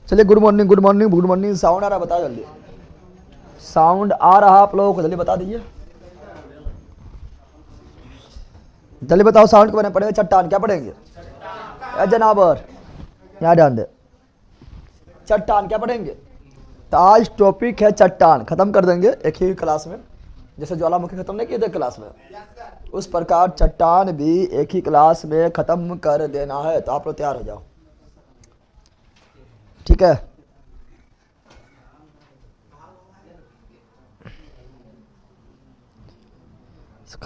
चलिए good morning good morning good morning. Sound आ रहा है, बताओ जल्दी। साउंड आ रहा आप लोगों को, जल्दी बता दीजिए, जल्दी बताओ। साउंड के बारे में पढ़ेंगे। चट्टान क्या पढ़ेंगे? जनाबर, यहाँ ध्यान दे। चट्टान क्या पढ़ेंगे? तो आज टॉपिक है चट्टान, खत्म कर देंगे एक ही क्लास में। जैसे ज्वालामुखी खत्म नहीं किए थे क्लास में, उस प्रकार चट्टान भी एक ही क्लास में खत्म कर देना है। तो आप लोग तैयार हो जाओ, ठीक है?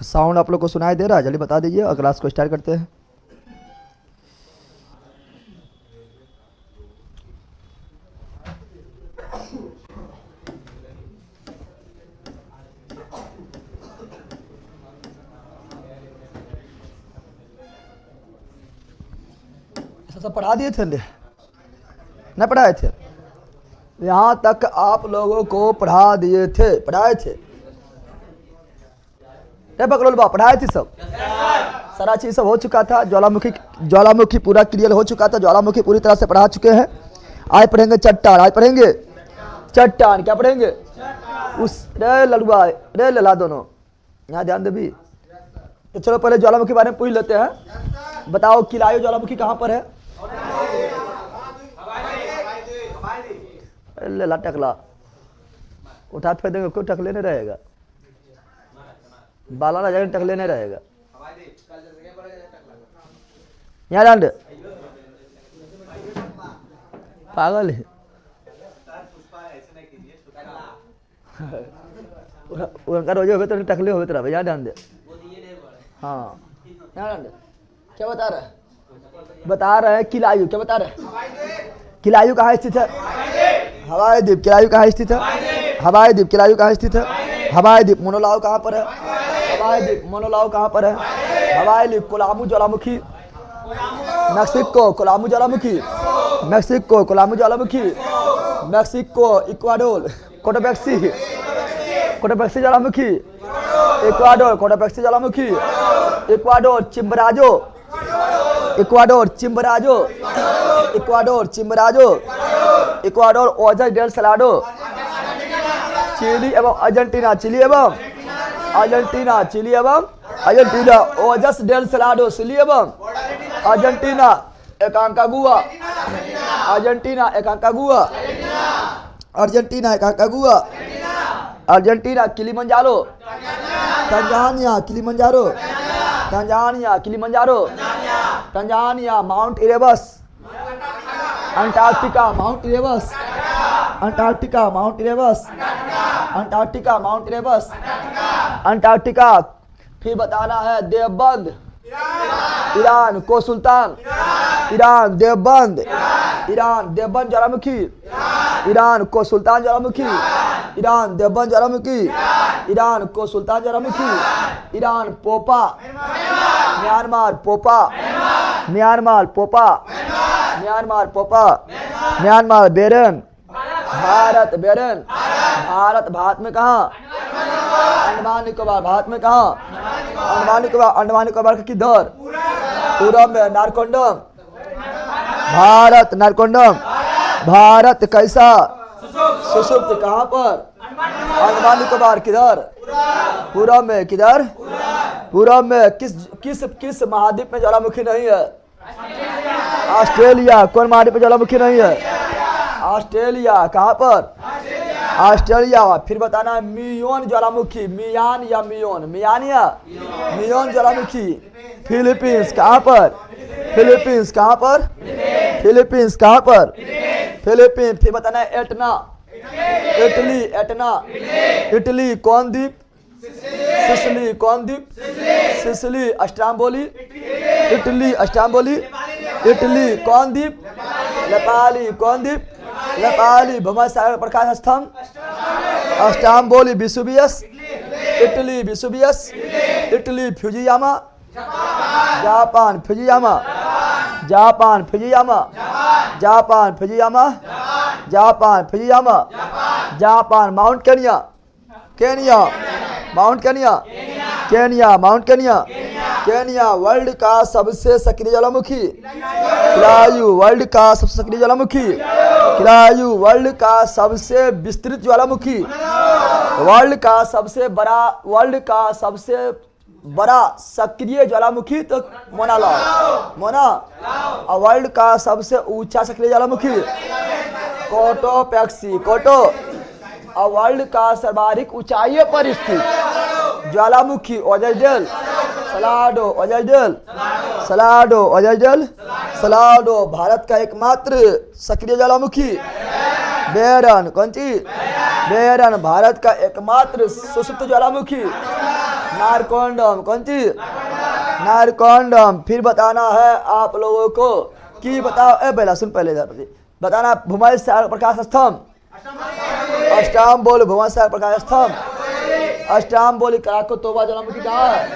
साउंड आप लोग को सुनाई दे रहा है? जल्दी बता दीजिए और क्लास को स्टार्ट करते हैं। सब पढ़ा दिए थे, नहीं पढ़ाए थे? यहाँ तक आप लोगों को पढ़ा दिए थे, पढ़ाए थे? बकरोल बा पढ़ाए थे सब, सारा चीज सब हो चुका था। ज्वालामुखी पूरा क्लियर हो चुका था। ज्वालामुखी पूरी तरह से पढ़ा चुके हैं। आज पढ़ेंगे चट्टान। आज पढ़ेंगे चट्टान। क्या पढ़ेंगे? उस रे लड़ुआ रे लला दोनों, यहाँ ध्यान दे भी। तो चलो पहले ज्वालामुखी के बारे में पूछ लेते हैं। बताओ किलायु ज्वालामुखी कहाँ पर है? ला टकला उठा फेंक देंगे, कोई टकले नहीं रहेगा। बाला ना जाए, टकले नहीं रहेगा। यहाँ डांड पागल है। उनका रोजे हो तो टकले हो तरह। यहाँ ध्यान दे। हाँ यहाँ डांड क्या बता रहा है? बता रहे हैं किलायु। क्या बता रहे हैं? किलायु कहाँ स्थित है? हवाई द्वीप। किलायु कहाँ स्थित है? हवाई द्वीप। किलायु कहाँ स्थित है? हवाई द्वीप। मोनोलाव कहाँ पर है? हवाई द्वीप। मोनोलाव कहाँ पर है? हवाई द्वीप। कोलामू ज्वालामुखी मैक्सिको। कोलामू ज्वालामुखी मैक्सिको। कोलामू ज्वालामुखी मैक्सिको। इक्वाडोर। कोटोपैक्सी। कोटोपैक्सी ज्वालामुखी इक्वाडोर। कोटोपैक्सी ज्वालामुखी Ecuador. Chimborazo. Ecuador. Chimborazo. Ecuador. Chimborazo. Ecuador. Ojos del Salado. Chile एवं अर्जेंटीना। चिली एवं अर्जेंटीना। चिली एवं Argentina. Ojos del Salado. Chile एवं Argentina. Aconcagua. Argentina. Aconcagua. Argentina. Aconcagua. Argentina. Kilimanjaro. Tanzania. Kilimanjaro. Tanzania. Kilimanjaro. Tanzania. Mount Erebus. Antarctica. Mount Erebus. Antarctica. Mount Erebus. Antarctica. Mount Erebus. Antarctica. फिर बताना है Damavand. Iran. को सुल्तान। Iran. Deoband. Iran. Deoband ज्वालामुखी। Iran. को सुल्तान ज्वालामुखी। Iran. Deoband ज्वालामुखी। Iran. को सुल्तान ज्वालामुखी। Iran. पोपा। Myanmar. Popa. Myanmar. Popa. Myanmar. Popa. Myanmar. Barren. Bharat. Barren. Bharat. Bharat में कहाँ? अंडमान निकोबार। भारत में कहाँ? अंडमान निकोबार। अंडमान निकोबार के किधर? पूरब में। नारकोंडम। भारत। नारकोंडम। भारत कैसा? सुषुप्त। कहाँ पर? अंडमान निकोबार। किधर? पूरब में। किधर? पूरब में। किस महाद्वीप में ज्वालामुखी नहीं है? ऑस्ट्रेलिया। कौन महाद्वीप में ज्वालामुखी नहीं है? ऑस्ट्रेलिया। कहाँ पर? ऑस्ट्रेलिया। फिर बताना है मियोन ज्वालामुखी। मियान या मियोन? मियान या मियोन ज्वालामुखी फिलीपींस। कहाँ पर? फिलीपींस। कहाँ पर? फिलीपींस। कहाँ पर? फिलीपींस। फिर बताना है एटना। इटली। एटना। इटली। कौन द्वीप? सिसिली। कौन द्वीप? Sicily. Stromboli. Italy. Stromboli. Italy. कौन द्वीप? नेपाली। कौन द्वीप? नेपाली। भूमध्यसागर प्रकाश स्तंभ Stromboli. Vesuvius. Italy. Vesuvius. Italy. Fujiyama. Japan. Fujiyama. Japan. Fujiyama. Japan. Fujiyama. Japan. Fujiyama. Japan. Mount Kenya. Kenya. Mount Kenya. Kenya. Mount Kenya. Kenya. World का सबसे सक्रिय ज्वालामुखी। किलायु। वर्ल्ड का सबसे सक्रिय ज्वालामुखी किलायु वर्ल्ड का सबसे विस्तृत ज्वालामुखी, वर्ल्ड का सबसे बड़ा सक्रिय ज्वालामुखी तो मोना लाओ, मोना। और वर्ल्ड का सबसे ऊंचा सक्रिय ज्वालामुखी कोटोपैक्सी, कोटो। और वर्ल्ड का सर्वाधिक ऊंचाई पर स्थित ज्वालामुखी ओजाइडल सलाडो, ओजाइडल सलाडो, ओजाइडल सलाडो। भारत का एकमात्र सक्रिय ज्वालामुखी बेरन, कौन सी? बेरन। भारत का एकमात्र सुषुप्त ज्वालामुखी नारकोंडम, कौन सी? नारकोंडम। फिर बताना है आप लोगों को कि बताओ, पहला सुन, पहले बताना भूमध्य सागर प्रकाश स्तंभ, अष्टाम बोल भूमध्य सागर प्रकाश स्तंभ, अष्टाम बोली कराकोतोबा ज्वालामुखी कहाँ है?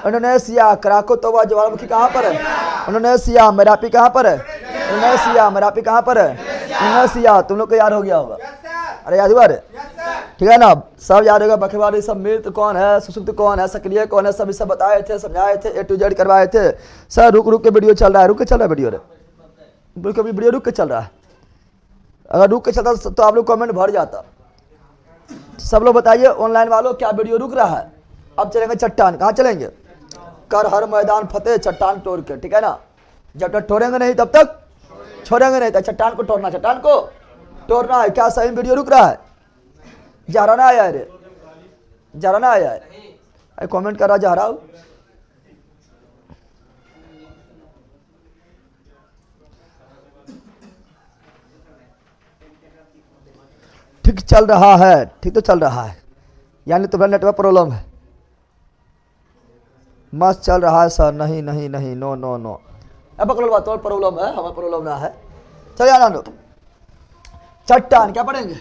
इंडोनेशिया। कराकोतोबा ज्वालामुखी कहाँ पर है? इंडोनेशिया। मेरापी कहाँ पर है? इंडोनेशिया। मेरापी कहाँ पर है? इंडोनेशिया। तुम लोग को याद हो गया होगा, अरे याद हुआ रे? ठीक है ना, सब याद होगा। बखेवाड़ी सब मृत कौन है, सुषुप्त कौन है, सक्रिय कौन है, सब बताए थे, समझाए थे, A to Z करवाए थे सर। रुक के वीडियो चल रहा है, रुक के चल रहा है वीडियो रे, वीडियो रुक के चल रहा है। अगर रुक के चलता तो आप लोग कमेंट भर जाता। सब लोग बताइए ऑनलाइन वालों, क्या वीडियो रुक रहा है? अब चलेंगे चट्टान। कहाँ चलेंगे? कर हर मैदान फतेह, चट्टान तोड़ के, ठीक है ना। जब तक तोड़ेंगे नहीं तब तक छोड़ेंगे नहीं, तो चट्टान को तोड़ना, चट्टान को तोड़ना है। क्या सही वीडियो रुक रहा है? जहराना आया है रे, जहराना आया है, कमेंट कर रहा जहराओ। ठीक चल रहा है, ठीक तो चल रहा है, यानी तुम्हारा नेटवर्क प्रॉब्लम है। मस्त चल रहा है सर। नहीं नहीं नहीं, नो नो नो, अब बात और प्रॉब्लम है, हमारा प्रॉब्लम ना है। चलिए आनंद, चट्टान क्या पढ़ेंगे?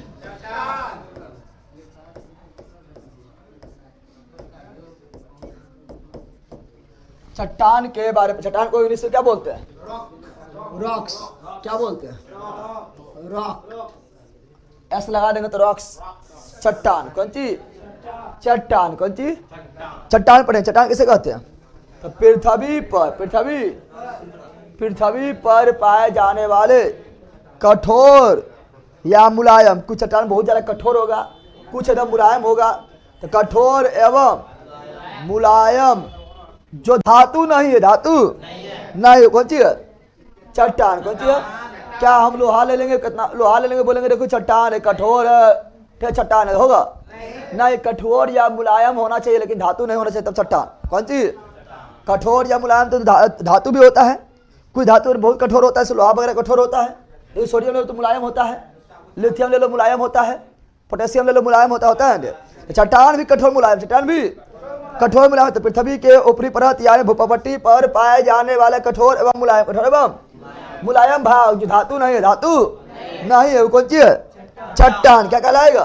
चट्टान के बारे में, चट्टान को इंग्लिश में क्या बोलते हैं? रॉक्स। क्या बोलते हैं? रॉक। एस लगा देंगे तो रॉक्स। चट्टान, कौन सी? चट्टान, कौन सी? चट्टान पढ़े। चट्टान किसे कहते हैं? तो पृथ्वी पर पाए जाने वाले कठोर या मुलायम, कुछ चट्टान बहुत ज्यादा कठोर होगा, कुछ एकदम मुलायम होगा। तो कठोर एवं मुलायम जो धातु नहीं है, धातु नहीं, कौन सी है? चट्टान। कौन सी है? क्या हम लोहा ले लेंगे? कितना लोहा ले लेंगे, बोलेंगे देखो चट्टान है, कठोर है, चट्टान है, होगा नहीं। कठोर या मुलायम होना चाहिए, लेकिन धातु नहीं होना चाहिए, तब चट्टान। कौन सी? कठोर या मुलायम। तो धातु भी होता है, कुछ धातु बहुत कठोर होता है, लोहा वगैरह कठोर होता है, लेकिन सोडियम ले लो तो मुलायम होता है, लिथियम ले लो मुलायम होता है, पोटेशियम ले लो मुलायम होता है। चट्टान भी कठोर मुलायम, चट्टान भी कठोर मुलायम। तो पृथ्वी के ऊपरी परत यानी भूपट्टी पर पाए जाने वाले कठोर एवं मुलायम, कठोर एवं मुलायम भाग जो धातु नहीं है, धातु नहीं है, वो कौन सी है? चट्टान। क्या कहलाएगा?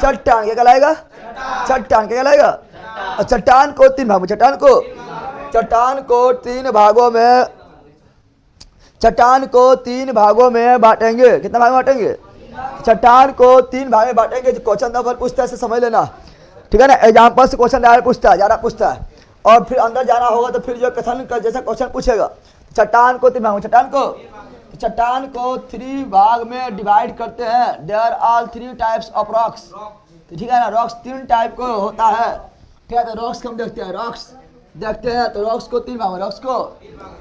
चट्टान। क्या कहलाएगा? चट्टान। क्या कहलाएगा? और चट्टान को तीन भाग में, चट्टान को तीन भागों में बांटेंगे। कितना भाग में बांटेंगे? चट्टान को तीन भाग में बांटेंगे। जो क्वेश्चन नंबर पूछता है समझ लेना, ठीक है ना। एग्जाम्पल से क्वेश्चन ज्यादा पूछता है, और फिर अंदर जाना होगा तो फिर जो कथन का जैसा क्वेश्चन पूछेगा। चट्टान को तीन भाग में, चट्टान को थ्री भाग में डिवाइड करते हैं। There are 3 types of rocks, ठीक है ना। रॉक्स 3 टाइप को होता है, ठीक है। तो रॉक्स हम देखते हैं, तो रॉक्स को तीन भाग में, रॉक्स को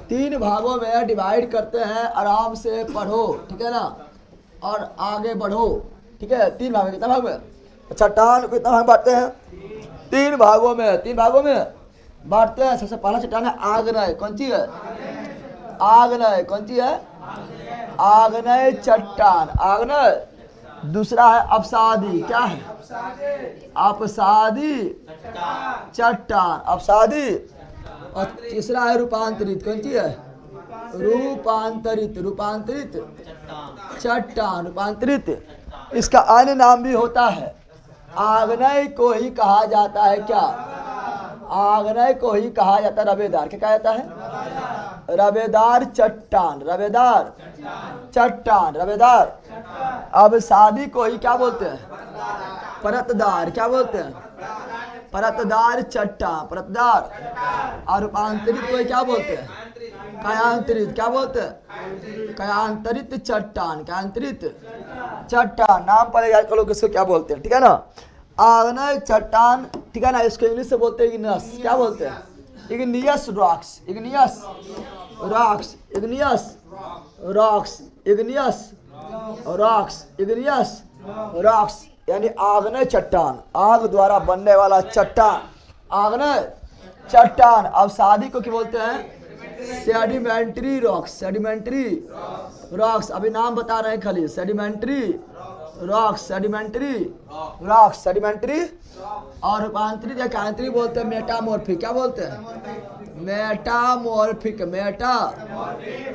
तीन भागों में डिवाइड करते हैं। आराम से पढ़ो, ठीक है ना, और आगे बढ़ो, ठीक है। तीन भाग में, कितना भाग में? चट्टान को कितना भाग बांटते हैं? तीन भागों में बांटते हैं। सबसे पहला चट्टान है आग्नेय। कौन सी है? आग्नेय। कौन सी है? आग्नेय चट्टान, आग्नेय। दूसरा है अपसादी। क्या है? अपसादी चट्टान, अपसादी। और तीसरा है रूपांतरित। कौन सी है? रूपांतरित चट्टान, रूपांतरित। इसका अन्य नाम भी होता है, आग्नेय को ही कहा जाता है। क्या? आग्नेय को ही कहा जाता है रवेदार। क्या कहा जाता है? रवेदार चट्टान, रवेदार। अब शादी को ही क्या बोलते हैं? परतदार। क्या बोलते हैं? परतदार चट्टान, परतदार। और रूपांतरित को ही क्या बोलते हैं? कायांतरित, क्या बोलते हैं? कायांतरित चट्टान, कायांतरित चट्टान। नाम पहले याद करो किसको क्या बोलते हैं, ठीक है ना। आग्नेय चट्टान, ठीक है ना, इसको इंग्लिश से बोलते हैं इग्नियस, क्या बोलते हैं? Igneous rocks, igneous rocks, igneous rocks, igneous rocks, igneous rocks, यानी आग्नेय चट्टान, आग द्वारा बनने वाला चट्टान, आग्नेय चट्टान। अब शादी को क्या बोलते हैं? Sedimentary rocks, sedimentary rocks. अभी नाम बता रहे हैं खाली, sedimentary rocks, sedimentary rocks, sedimentary. और रूपांतरित या कायांतरित बोलते हैं मेटामॉर्फिक, क्या बोलते हैं? Metamorphic, metamorphic,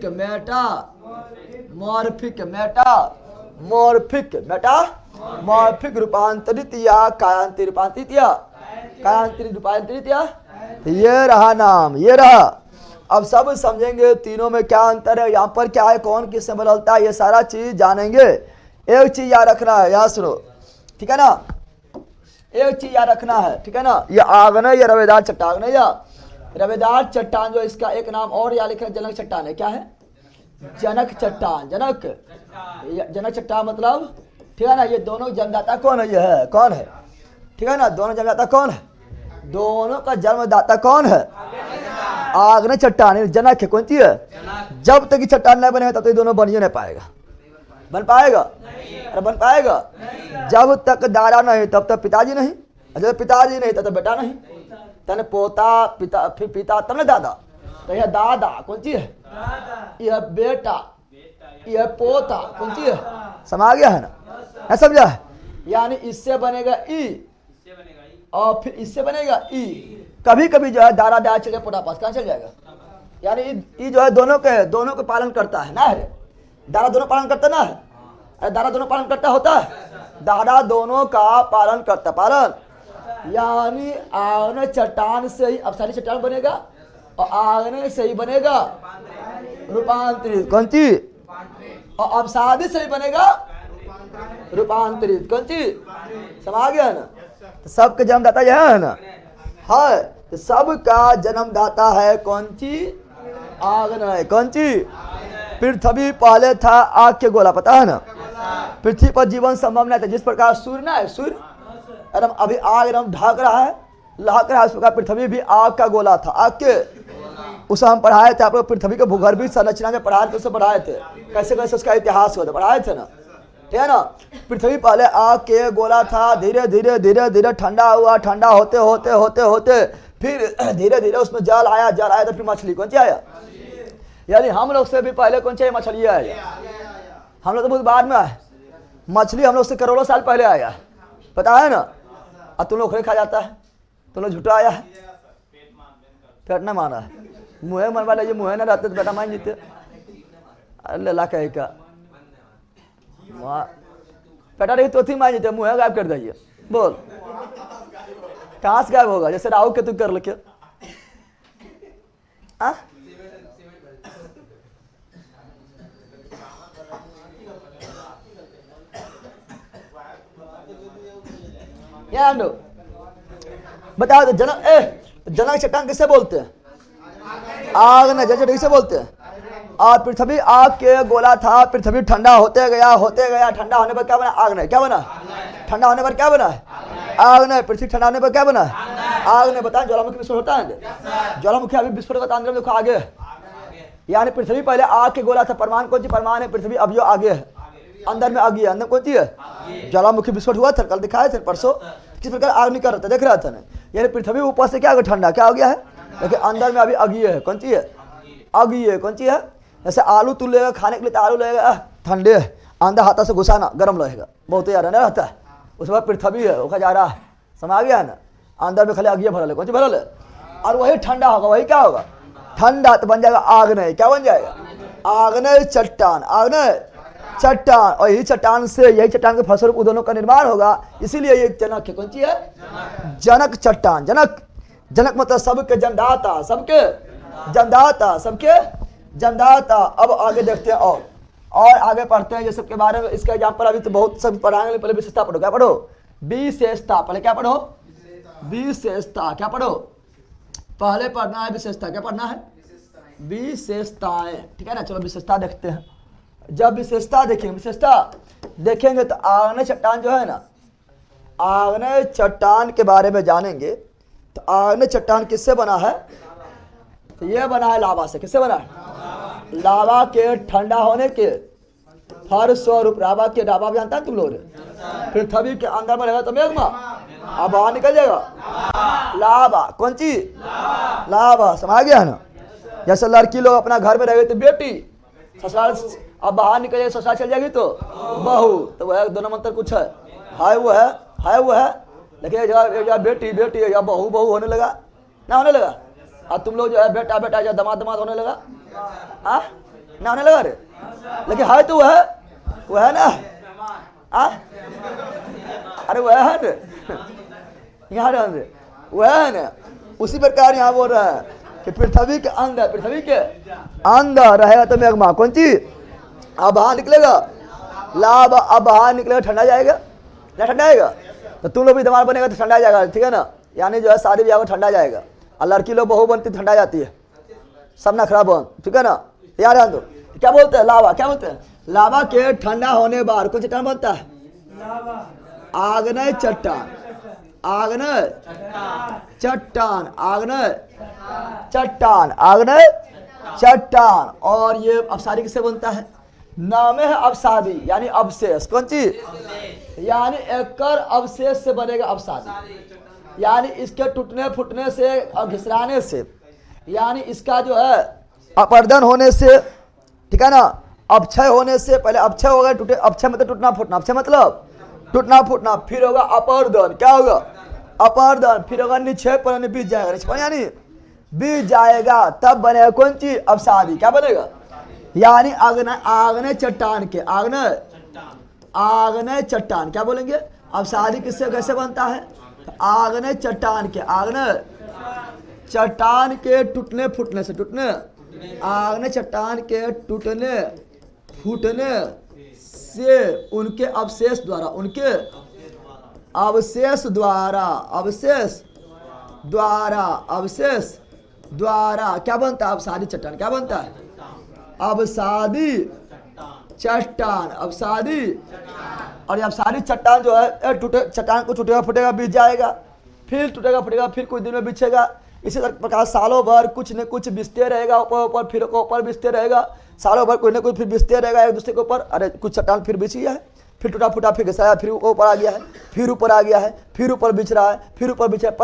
metamorphic, metamorphic, metamorphic रूपांतरित या कायांतरित, रूपांतरित या कायांतरित, रूपांतरित या, ये रहा नाम, ये रहा। अब सब समझेंगे तीनों में क्या अंतर है, यहाँ पर क्या है, कौन किससे बदलता है, ये सारा चीज जानेंगे। एक चीज याद रखना है, याद सुनो, ठीक है ना, एक चीज याद रखना है, ठीक है ना। ये आग्नेय या रवेदार चट्टान, या रवेदार चट्टान जो इसका एक नाम और यहाँ लिखा है जनक चट्टान है, क्या है? जनक चट्टान, जनक, जनक चट्टान मतलब, ठीक है ना। ये दोनों जन्मदाता कौन है? ये है, कौन है, ठीक है ना, दोनों जन्मदाता कौन है? दोनों का जन्मदाता कौन है? आग्नेय चट्टान, जनक है, कौन सी है? जब तक चट्टान नहीं बने तब तक दोनों बन ही नहीं पाएगा, बन पाएगा? अरे बन पाएगा। जब तक दादा नहीं तब तक पिताजी नहीं, जब पिताजी नहीं तब तक बेटा नहीं, तने पोता, पिता, फिर पिता, तब न दादा, तो यह दादा कौन सी है? यह बेटा, यह पोता कौन सी है? समा गया है ना, है समझा है? यानी इससे बनेगा ई और फिर इससे बनेगा ई। कभी कभी जो है दादा दादा चले पोता पास, कहाँ चल जाएगा? यानी ई जो है दोनों के पालन करता है ना, है दादा दोनों पालन करता ना है, अरे दादा दोनों पालन करता होता है, दादा दोनों का पालन करता, पालन। यानी आग्नेय चट्टान से ही अब सारी चट्टान बनेगा और आग्नेय से ही बनेगा रूपांतरित, कौन सी? और अब शादी से ही बनेगा रूपांतरित, कौन सी? समझ गया ना। तो सबके जन्मदाता यह है ना, है तो सबका जन्मदाता है कौन सी? आग्नेय, कौन सी? पृथ्वी पहले था आग के गोला, पता है ना। पृथ्वी पर जीवन संभव नहीं था, जिस प्रकार सूर्य ना है, सूर्य एकदम अभी आग एकदम ढक रहा है, लहक रहा है, उस प्रकार पृथ्वी भी आग का गोला था, आग के। उसे हम पढ़ाए थे, आप लोग पृथ्वी के भूगर्भीय संरचना में पढ़ाए थे, उसे पढ़ाए थे कैसे कैसे उसका इतिहास हुआ था, पढ़ाए थे ना, ठीक है ना। पृथ्वी पहले आग के गोला था, धीरे धीरे धीरे धीरे ठंडा हुआ, ठंडा होते होते होते होते फिर धीरे धीरे उसमें जल आया, जल आया तो फिर मछली कौन सी आया? यानी हम लोग से भी पहले कौन सी मछली आया? हम लोग तो बहुत बाद में आए, मछली हम लोग से करोड़ों साल पहले आया, पता है ना। और तुम लोग खा जाता है, तुम लोग झूठा आया है, पेट ना माना है, मुँह मन वाले, ये मुँह ना रहते तो बेटा मान जीते। अल्लाह कहे का पेटा रही तो थी मान जीते, मुँह गायब कर दिए, बोल कहाँ से गायब होगा? जैसे राहु के तू कर लिखे, बताओ तो जनक चट्टान किसे बोलते हैं? आग्नेय चट्टान किसे बोलते हैं? और पृथ्वी आग के गोला था, पृथ्वी ठंडा होते गया, ठंडा होने पर क्या बना? आग्नेय। क्या बना? ठंडा होने पर क्या बना? आग्नेय। पृथ्वी ठंडा होने पर क्या बना? आग्नेय। बताएं ज्वालामुखी विस्फोट होता है, ज्वालामुखी अभी विस्फोट का तांडव देखो आगे, यानी पृथ्वी पहले आग के गोला था, परमाणु कौन सी? परमाणु है, पृथ्वी अभी आगे है, अंदर में आग है, अंदर कौन सी है? ज्वालामुखी विस्फोट हुआ था, कल दिखाए थे, परसों किस प्रकार आग निकल रहा था, देख रहा था ना। यानी पृथ्वी ऊपर से क्या हो गया? ठंडा, क्या हो गया है? लेकिन अंदर में अभी अगी है, कौन सी है? अगी है, कौन सी है? जैसे आलू तू लेगा खाने के लिए तो आलू लेगा ठंडे, अंदर हाथा से घुसाना गर्म रहेगा, बहुत यार ना रहता है। उसके बाद पृथ्वी है, वो जा रहा है, समझ गया है ना, अंदर में खाली अगिया भरल है, कौन सी भरल है? और वही ठंडा होगा, वही क्या होगा? ठंडा, तो बन जाएगा आग्नेय। क्या बन जाएगा? आग्नेय चट्टान, आग्नेय चट्टान। और यही चट्टान से, यही चट्टान के फलस्वरूप दोनों का निर्माण होगा, इसीलिए ये जनक है, कौन सी है? जनक चट्टान। जनक, जनक मतलब सबके जन्मदाता, सबके जन्मदाता, सबके जन्मदाता। अब आगे देखते हैं और आगे पढ़ते हैं ये सबके बारे में। इसका एग्जाम्पल अभी तो बहुत सब पढ़ाएंगे, पहले विशेषता पढ़ो। क्या पढ़ो? विशेषता। पहले क्या पढ़ो? विशेषता। क्या पढ़ो? पहले पढ़ना है विशेषता। क्या पढ़ना है? विशेषताएं, ठीक है ना। चलो विशेषता देखते हैं। जब विशेषता देखेंगे तो आग्नेय चट्टान जो है ना, आग्नेय चट्टान के बारे में जानेंगे तो आग्नेय चट्टान किससे बना है? तो ये बना है लावा से। किससे बना है? लावा के ठंडा होने के फल स्वरूप। लावा के लावा भी जानता है तुम लोग? पृथ्वी के अंदर में रहेगा तो मेघमा, अब बाहर निकल जाएगा लावा। कौन चीज? लावा। समझ गया है ना। जैसे लड़की लोग अपना घर में रहेगी तो बेटी, ससुराल अब बाहर निकल जाएगी, ससुराल चल जाएगी तो बहू। तो वह दोनों मंत्र कुछ है वो है। लेकिन एक बेटी या बहू होने लगा ना, होने लगा। और तुम लोग जो है बेटा या दमाद होने लगा, ना होने लगा रे। लेकिन है तो वह है ना। अरे वह है ना, यहाँ वह है ना। उसी प्रकार यहाँ बोल रहा है कि पृथ्वी के अंदर रहेगा तो मेघमा। कौन चीज? अब बाहर निकलेगा लाभ। अब बाहर निकलेगा ठंडा जाएगा ना, ठंडा जाएगा। तो तुम लोग भी दिमाग बनेगा तो ठंडा जाएगा, ठीक है ना। यानी जो है शादी ब्याह में ठंडा जाएगा। और लड़की लोग बहू बनती ठंडा जाती है, सब ना खराब बन, ठीक है ना। यार ध्यान दो, क्या बोलते हैं? लावा। क्या बोलते हैं? लावा के ठंडा होने बाद कौन चट्टान बनता है? आग्नेय चट्टान। आग्नेय चट्टान। और ये अवसादी किससे बनता है? नाम है अवसादी, यानी अवशेष। कौन चीज? यानी एकर अवशेष से बनेगा अवसादी। यानी इसके टूटने फूटने से और घिसराने से, यानी इसका जो है अपर्दन होने से, ठीक है ना, अपक्षय होने से। पहले अपक्षय होगा, टूटे। अपक्षय मतलब टूटना फूटना, अपक्षय मतलब टूटना फूटना। फिर होगा अपर्दन। क्या होगा? अपर्दन। फिर होगा निक्षेप, बीज जाएगा। निक्षेप यानी बीज जाएगा, तब बनेगा कौन चीज? अवसादी। क्या बनेगा? यानी आग्नेय चट्टान के आग्नेय चट्टान क्या बोलेंगे? अवसादी किससे कैसे बनता है? आग्नेय चट्टान के टूटने फूटने से, आग्नेय चट्टान के टूटने फूटने से उनके अवशेष द्वारा क्या बनता है? अवसादी चट्टान। क्या बनता है? अवसादी चट्टान। और ये अवसादी चट्टान जो है चट्टान को टूटेगा फूटेगा, बीज जाएगा, फिर टूटेगा फूटेगा, फिर कुछ दिन में बिछेगा। इसी प्रकार सालों भर कुछ न कुछ बिछते रहेगा, ऊपर फिर ऊपर बिछते रहेगा। सालों भर कोई न कुछ फिर बिछते रहेगा एक दूसरे के ऊपर। अरे कुछ चट्टान फिर बिछ गया है, फिर टूटा फूटा, फिर घिसाया, फिर ऊपर आ गया है, फिर ऊपर आ गया है, फिर ऊपर बिछ रहा है, फिर ऊपर बिछ रहा है।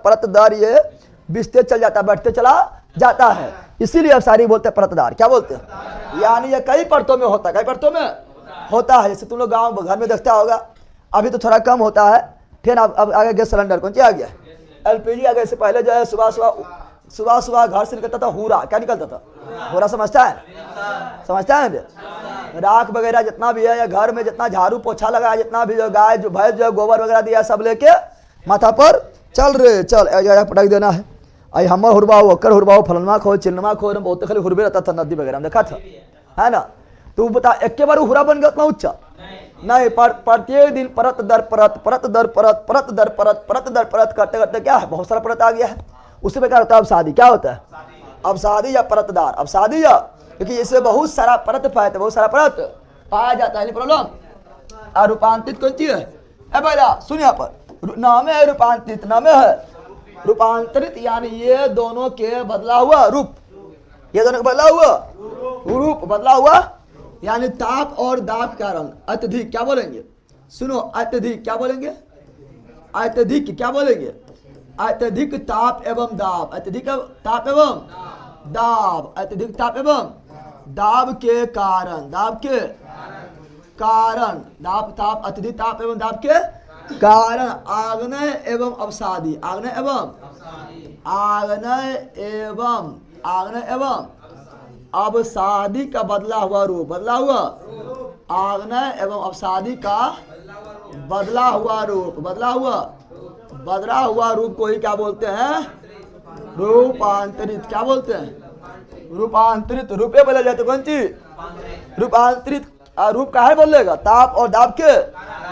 परत दर ये बिछते चल जाता है, बैठते चला जाता है। इसीलिए अवसादी बोलते हैं परतदार। क्या बोलते हैं? यानी ये कई परतों में होता है, कई परतों में होता है। जैसे तुम लोग गाँव घर में देखता होगा, अभी तो थोड़ा कम होता है, ठीक है। अब आगे गैस सिलेंडर कौन सी आ गया? LPG आ गया। इससे पहले जो है सुबह घर से निकलता था हूरा। क्या निकलता था? हूरा। समझता है राख वगैरह जितना भी है, या घर में जितना झाड़ू पोछा लगा है, जितना भी जो गाय जो भैंस जो गोबर वगैरह दिया, सब लेके माथा पर चल पटक देना है। आई हमर हुरबा हो, अक्कर हुरबा हो, फलनमा खो, चिन्नमा खो, बहुत खाली हुरबे रहता था नदी वगैरह में, देखा था, है ना। तू बता, एक के बार हुरा बन गया उतना ऊंचा नहीं। प्रत्येक दिन परत दर परत करते क्या है? बहुत सारा परत आ गया है। उसी प्रकार होता है अवसादी। क्या होता है? अवसादी या परतदार। अवसादी या, क्योंकि इसमें बहुत सारा परत पाया जाता है। प्रॉब्लम। और रूपांतरित कौन चीज है? भैया सुन, यहाँ पर नाम है रूपांतरित। नाम है रूपांतरित, यानी ये दोनों के बदला हुआ रूप। ये दोनों का बदला हुआ रूप, बदला हुआ, यानी ताप और दाब के कारण अत्यधिक। क्या बोलेंगे? सुनो, अत्यधिक क्या बोलेंगे? अत्यधिक क्या बोलेंगे? अत्यधिक ताप एवं दाब। अत्यधिक ताप एवं दाब। अत्यधिक ताप एवं दाब के कारण। ताप अत्यधिक ताप एवं दाब के कारण आग्नेय एवं अवसादी। आग्नेय एवं अवसादी का बदला हुआ रूप। आग्नेय एवं अवसादी का बदला हुआ रूप को ही क्या बोलते हैं? रूपांतरित। क्या बोलते हैं? रूपांतरित। रूपे बदल जाते कौन चीज? रूपांतरित। रूप का है बोलेगा ताप और दाब के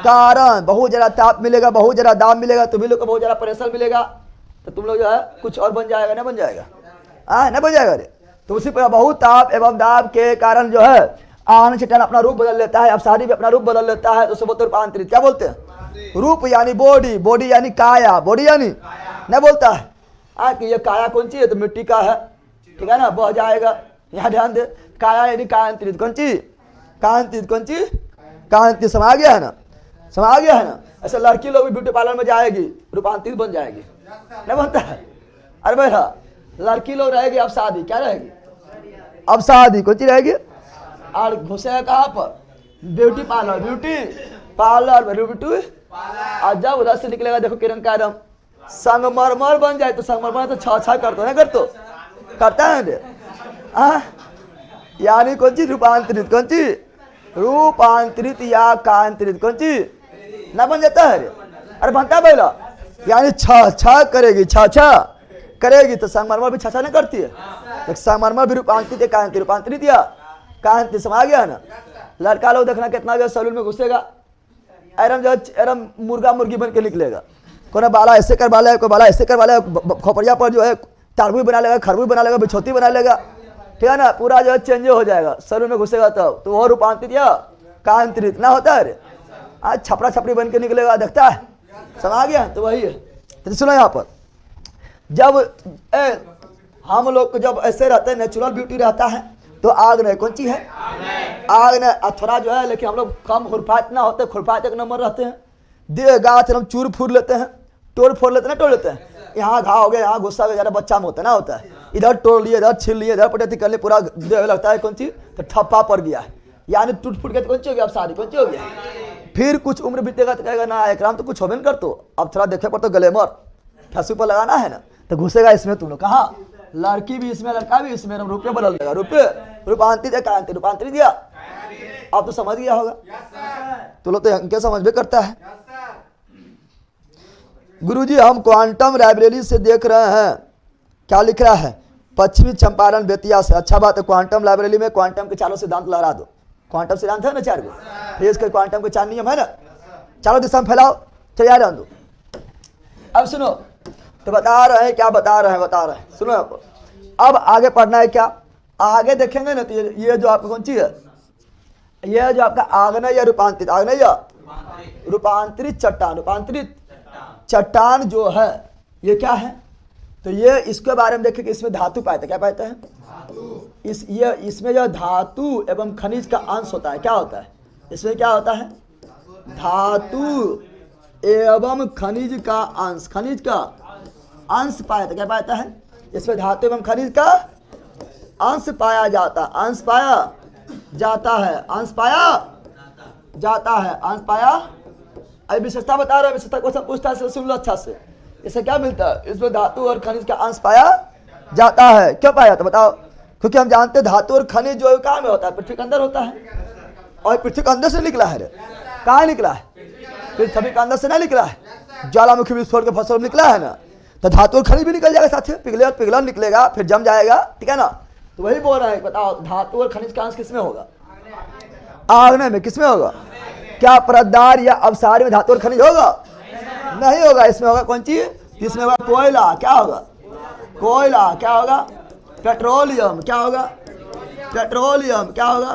कारण। बहुत जरा ताप मिलेगा, बहुत जरा दाब मिलेगा, तुम्हें लोग को बहुत जरा प्रेशर मिलेगा, तो तुम लोग जो है कुछ और बन जाएगा, ना बन जाएगा? नहीं बन जाएगा रे। तो उसी पर बहुत ताप एवं दाब के कारण जो है आग चट्टान अपना रूप बदल लेता है, अवसादी भी अपना रूप बदल लेता है, तो उसे बोलते रूपांतरित। क्या बोलते हैं? रूप यानी बॉडी, बॉडी यानी काया, बॉडी यानी नहीं बोलता है कि ये काया कौन सी है, तो मिट्टी का है, ठीक है ना, बह जाएगा। यहाँ ध्यान दे, काया यानी कायांतरित कौन सी, कायांतरित कौन सी, कायांतरित। समा गया है ना, समा गया है ना। ऐसे लड़की लोग भी ब्यूटी पार्लर में जाएगी, रूपांतरित बन जाएगी, नहीं बनता है? अरे भैया लड़की लोग रहेगी अब शादी, क्या रहेगी? अब शादी कौन सी रहेगी? और घुसेगा कहाँ पर? Beauty parlour, beauty parlour, beauty. और जब उधर से निकलेगा, देखो किरण का एकदम संगमरमर बन जाए, तो संगमरमर तो छा करता है, करतो करता है। यानी कौन सी? रूपांतरित। कौन सी? रूपांतरित या कांतरित। कौन सी? ना बन जाता है? अरे बनता है पहला, यानी छा करेगी, छा करेगी, तो संगमरमर भी छा नहीं करती है। संगमरमर भी रूपांतरित, कांतरित, रूपांतरित या कांतरित। समा गया ना। लड़का लोग देखना कितना जो सैलून में घुसेगा, एरम मुर्गा मुर्गी बन के निकलेगा। कोई बाला ऐसे कर वाला है, कोई बाला ऐसे कर वाला है, खोपड़िया पर जो है तारबुई बना लेगा, खरबुई बना लेगा, बिछौती बना लेगा, ठीक है ना, पूरा जो है चेंज हो जाएगा सैलून में घुसेगा तब। तो वो रूपांतरित या कांतरित ना होता है। आज छपड़ा छपड़ी बन के निकलेगा, देखता है। समा गया, तो वही है। तो सुनो यहाँ पर, जब हम लोग को जब ऐसे रहते हैं, नेचुरल ब्यूटी रहता है, तो आग नहीं कौन सी है? आग नहीं। थोड़ा जो है, लेकिन हम लोग कम खुरफात ना होते, खुरफात एक नंबर रहते हैं। दे गाछ हम चूर फूर लेते हैं, तोड़ फोड़ लेते हैं, तोड़ लेते हैं। यहाँ घाव हो गया, यहाँ गुस्सा हो गया, बच्चा में होता है ना, होता है। इधर तोड़ लिए, इधर छील लिए, इधर पटेती कर लिए, पूरा देह लगता है कौन सी, तो ठप्पा पड़ गया है, यानी टूट फूट के कौन सी हो गया? अब शादी कौन सी हो गया? फिर कुछ उम्र बीतेगा तो कहेगा ना एकराम तो कुछ हो नहीं कर, तो अब थोड़ा देखे पर तो ग्लैमर फंसू पर लगाना है ना, तो घुसेगा इसमें। तुम लोग कहा लड़की भी इसमें, लड़का भी इसमें, रुपये बदल देगा। रुपये रूपांतरित, कांतरित, रूपांतरित दिया। अब तो समझ गया होगा, तो लोग तो इनके समझ भी करता है। गुरुजी हम क्वांटम लाइब्रेरी से देख रहे हैं, क्या लिख रहा है? पश्चिमी चंपारण बेतिया से। अच्छा बात है, क्वांटम लाइब्रेरी में क्वांटम के चारों सिद्धांत लहरा दो। क्वांटम सिद्धांत है ना 4 गो, फिर इसके क्वांटम के 4 नियम है ना, चारों दिशा में फैलाओ, चलिए याद दो। अब सुनो, तो बता रहे हैं, क्या बता रहे हैं, सुनो आप। अब आगे पढ़ना है क्या? आगे देखेंगे ना, तो ये जो आपका कौन सी है, ये जो आपका आग्नेय या रूपांतरित, आग्नेय या रूपांतरित चट्टान, रूपांतरित चट्टान जो है, ये क्या है? तो ये इसके बारे में देखें कि इसमें धातु पाते, क्या पाते हैं? इसमें जो धातु एवं खनिज का अंश होता है, क्या होता है इसमें? क्या होता है? धातु एवं खनिज का अंश, खनिज का अंश पाया था, क्या पाता है? इसमें धातु एवं खनिज का अंश पाया जाता, अंश पाया जाता है, अंश पाया जाता है, अंश पाया। अभी विशेषता बता रहा है, विशेषता क्वेश्चन पूछता है, सुन लो अच्छा से। इससे क्या मिलता है? इसमें धातु और खनिज का अंश पाया जाता है। क्यों पाया जाता बताओ? क्योंकि हम जानते हैं धातु और खनिज जो है कहाँ में होता है? पृथ्वी के अंदर होता है, और पृथ्वी के अंदर से निकला है। कहाँ निकला है? पृथ्वी के अंदर से नहीं निकला है, ज्वालामुखी विस्फोट के फसल निकला है ना, तो धातु और खनिज भी निकल जाएगा साथ में, पिघला निकलेगा, फिर जम जाएगा, ठीक है ना। तो वही बोल रहा है, बताओ धातु और खनिज का अंश किसमें होगा? आग्नेय में। किसमें होगा? क्या परतदार या अवसारी में धातु और खनिज होगा? नहीं होगा। इसमें होगा कौन चीज? इसमें होगा कोयला। क्या होगा? कोयला। क्या होगा? पेट्रोलियम। क्या होगा? पेट्रोलियम। क्या होगा?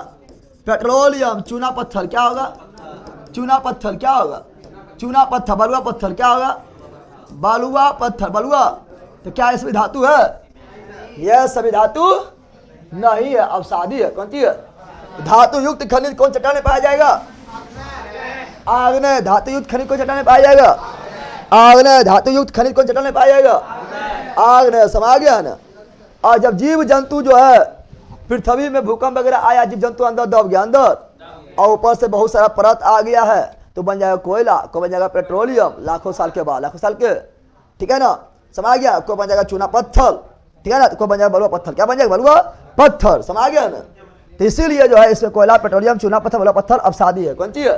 पेट्रोलियम। चूना पत्थर। क्या होगा? चूना पत्थर। क्या होगा? चूना पत्थर। बलुआ पत्थर। क्या होगा? बलुआ पत्थर। बलुआ। तो क्या इसमें धातु है? यह सभी धातु नहीं है, अवसादी है। कौन सी है? धातु युक्त खनिज कौन चट्टान में पाया जाएगा? आग्नेय। धातु युक्त खनिज कौन चट्टान में पाया जाएगा? आग्नेय। धातु युक्त खनिज कौन चट्टान में पाया जाएगा? आग्नेय। समा गया ना। और जब जीव जंतु जो है पृथ्वी में भूकंप वगैरह आया, जीव जंतु अंदर दब गया अंदर, और ऊपर से बहुत सारा परत आ गया है, तो बन जाएगा कोयला। को बन जाएगा पेट्रोलियम लाखों साल के बाद, लाखों साल के, ठीक है ना। समा गया। को बन जाएगा चूना पत्थर, ठीक है ना। को बन जाएगा बलुआ पत्थर। क्या बन जाएगा? बलुआ पत्थर। समा गया ना। तो इसीलिए जो है इसमें कोयला, पेट्रोलियम, चूना पत्थर, बलुआ पत्थर अवसादी है। कौन सी है?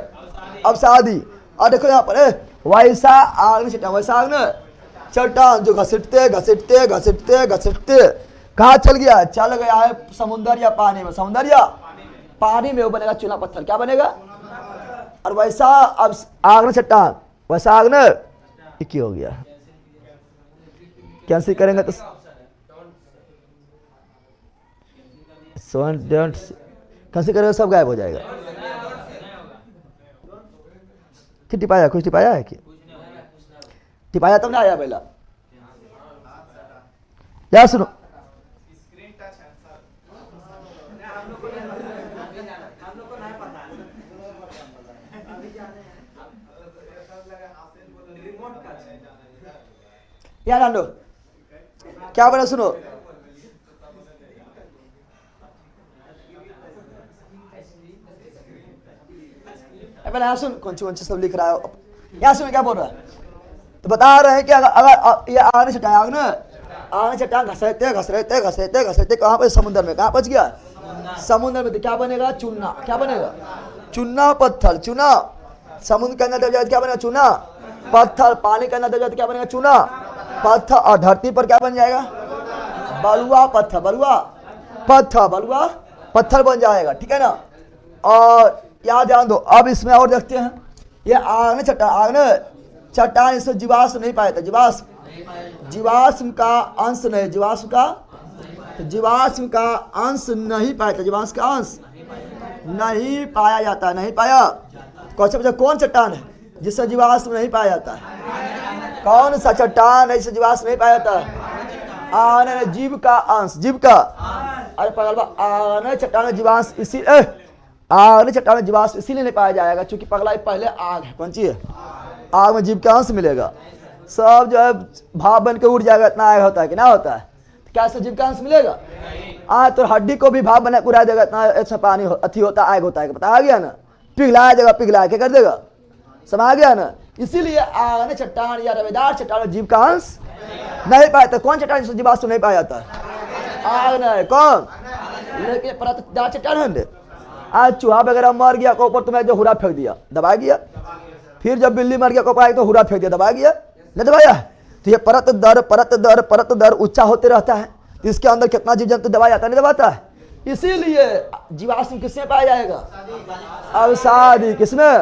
अवसादी। और देखो यहाँ पर वैसा आग चट्टान, वैसा आग ना चट्टान जो घसीटते घसीटते घसीटते घसीटते कहाँ चल गया? चल गया है समुद्र या पानी में। समुद्र या पानी में वो बनेगा चूना पत्थर। क्या बनेगा? और वैसा अब आग न चट्टान, वैसा आग न एक ही हो गया। कैंसिल करेंगे तो कैसे करेगा, सब गायब हो जाएगा। फिर टिपाया, कुछ टिपाया है कि टिपाया तब ना आया पहला। यार सुनो, यार आंदो क्या बोला, सुनो पहले यहाँ सुन, कौन सी सब लिख रहा है यहाँ सुन क्या बोल रहा है। तो बता रहे हैं कि अगर ये आग ने चट्टान, आग ने चट्टान घसरते कहाँ पे, समुद्र में, कहाँ पहुंच गया, समुद्र में। तो क्या बनेगा, चूना। क्या बनेगा, चूना पत्थर, चूना। समुद्र के अंदर दब जाए क्या बनेगा, चूना पत्थर। पानी के अंदर दब जाए क्या बनेगा, चूना पत्थर। और धरती पर क्या बन जाएगा, बलुआ पत्थर, बलुआ पत्थर, बलुआ पत्थर बन जाएगा। ठीक है ना। और याद ध्यान दो, अब इसमें और देखते हैं, ये आग ने चट्टान, इसमें जीवाश्म नहीं पाया था, जीवाश्म का अंश नहीं, जीवाश्म का अंश नहीं पाया था, जीवाश्म का अंश नहीं पाया जाता, नहीं पाया। कौन चट्टान है जिससे जीवाश्म नहीं पाया जाता है, कौन सा चट्टान है जिससे जीवाश्म नहीं पाया जाता है, आने जीव का अंश, जीव का। अरे पगलवा, आने चट्टान जीवाश्म इसी आग ने चट्टान में जीवाश्म इसीलिए नहीं पाया जाएगा क्योंकि पगला पहले आग है। कौन सी है, आग में जीव का अंश मिलेगा, सब जो है भाप बन के उड़ जाएगा। इतना आग होता है कि ना होता है, तो क्या इससे जीव का अंश मिलेगा। तो हड्डी को भी भाप बना के उड़ा देगा, इतना ऐसा पानी अथी होता है, आग होता है, पता आ गया ना। पिघलाया देगा, पिघला के कर देगा, समा गया ना। इसीलिए आग ने चट्टान या रवेदार चट्टान में जीव का अंश नहीं पाया था। कौन चट्टान जिससे जीवाश्म नहीं पाया जाता, आग नहीं, कौन, लेकिन परतदार चट्टान है। आज चूहा वगैरह मर गया को ऊपर तुम्हें जो हुरा फेंक दिया, दबा गया। फिर जब बिल्ली मर गया को ऊपर तो हुरा फेंक दिया, दबा गया, नहीं दबाया। तो ये परत दर ऊंचा होते रहता है। तो इसके अंदर कितना जीव जंतु दबा जाता है, नहीं दबाता है। इसीलिए जीवाश्म किसमें पाया जाएगा, अवसादी। किसमें,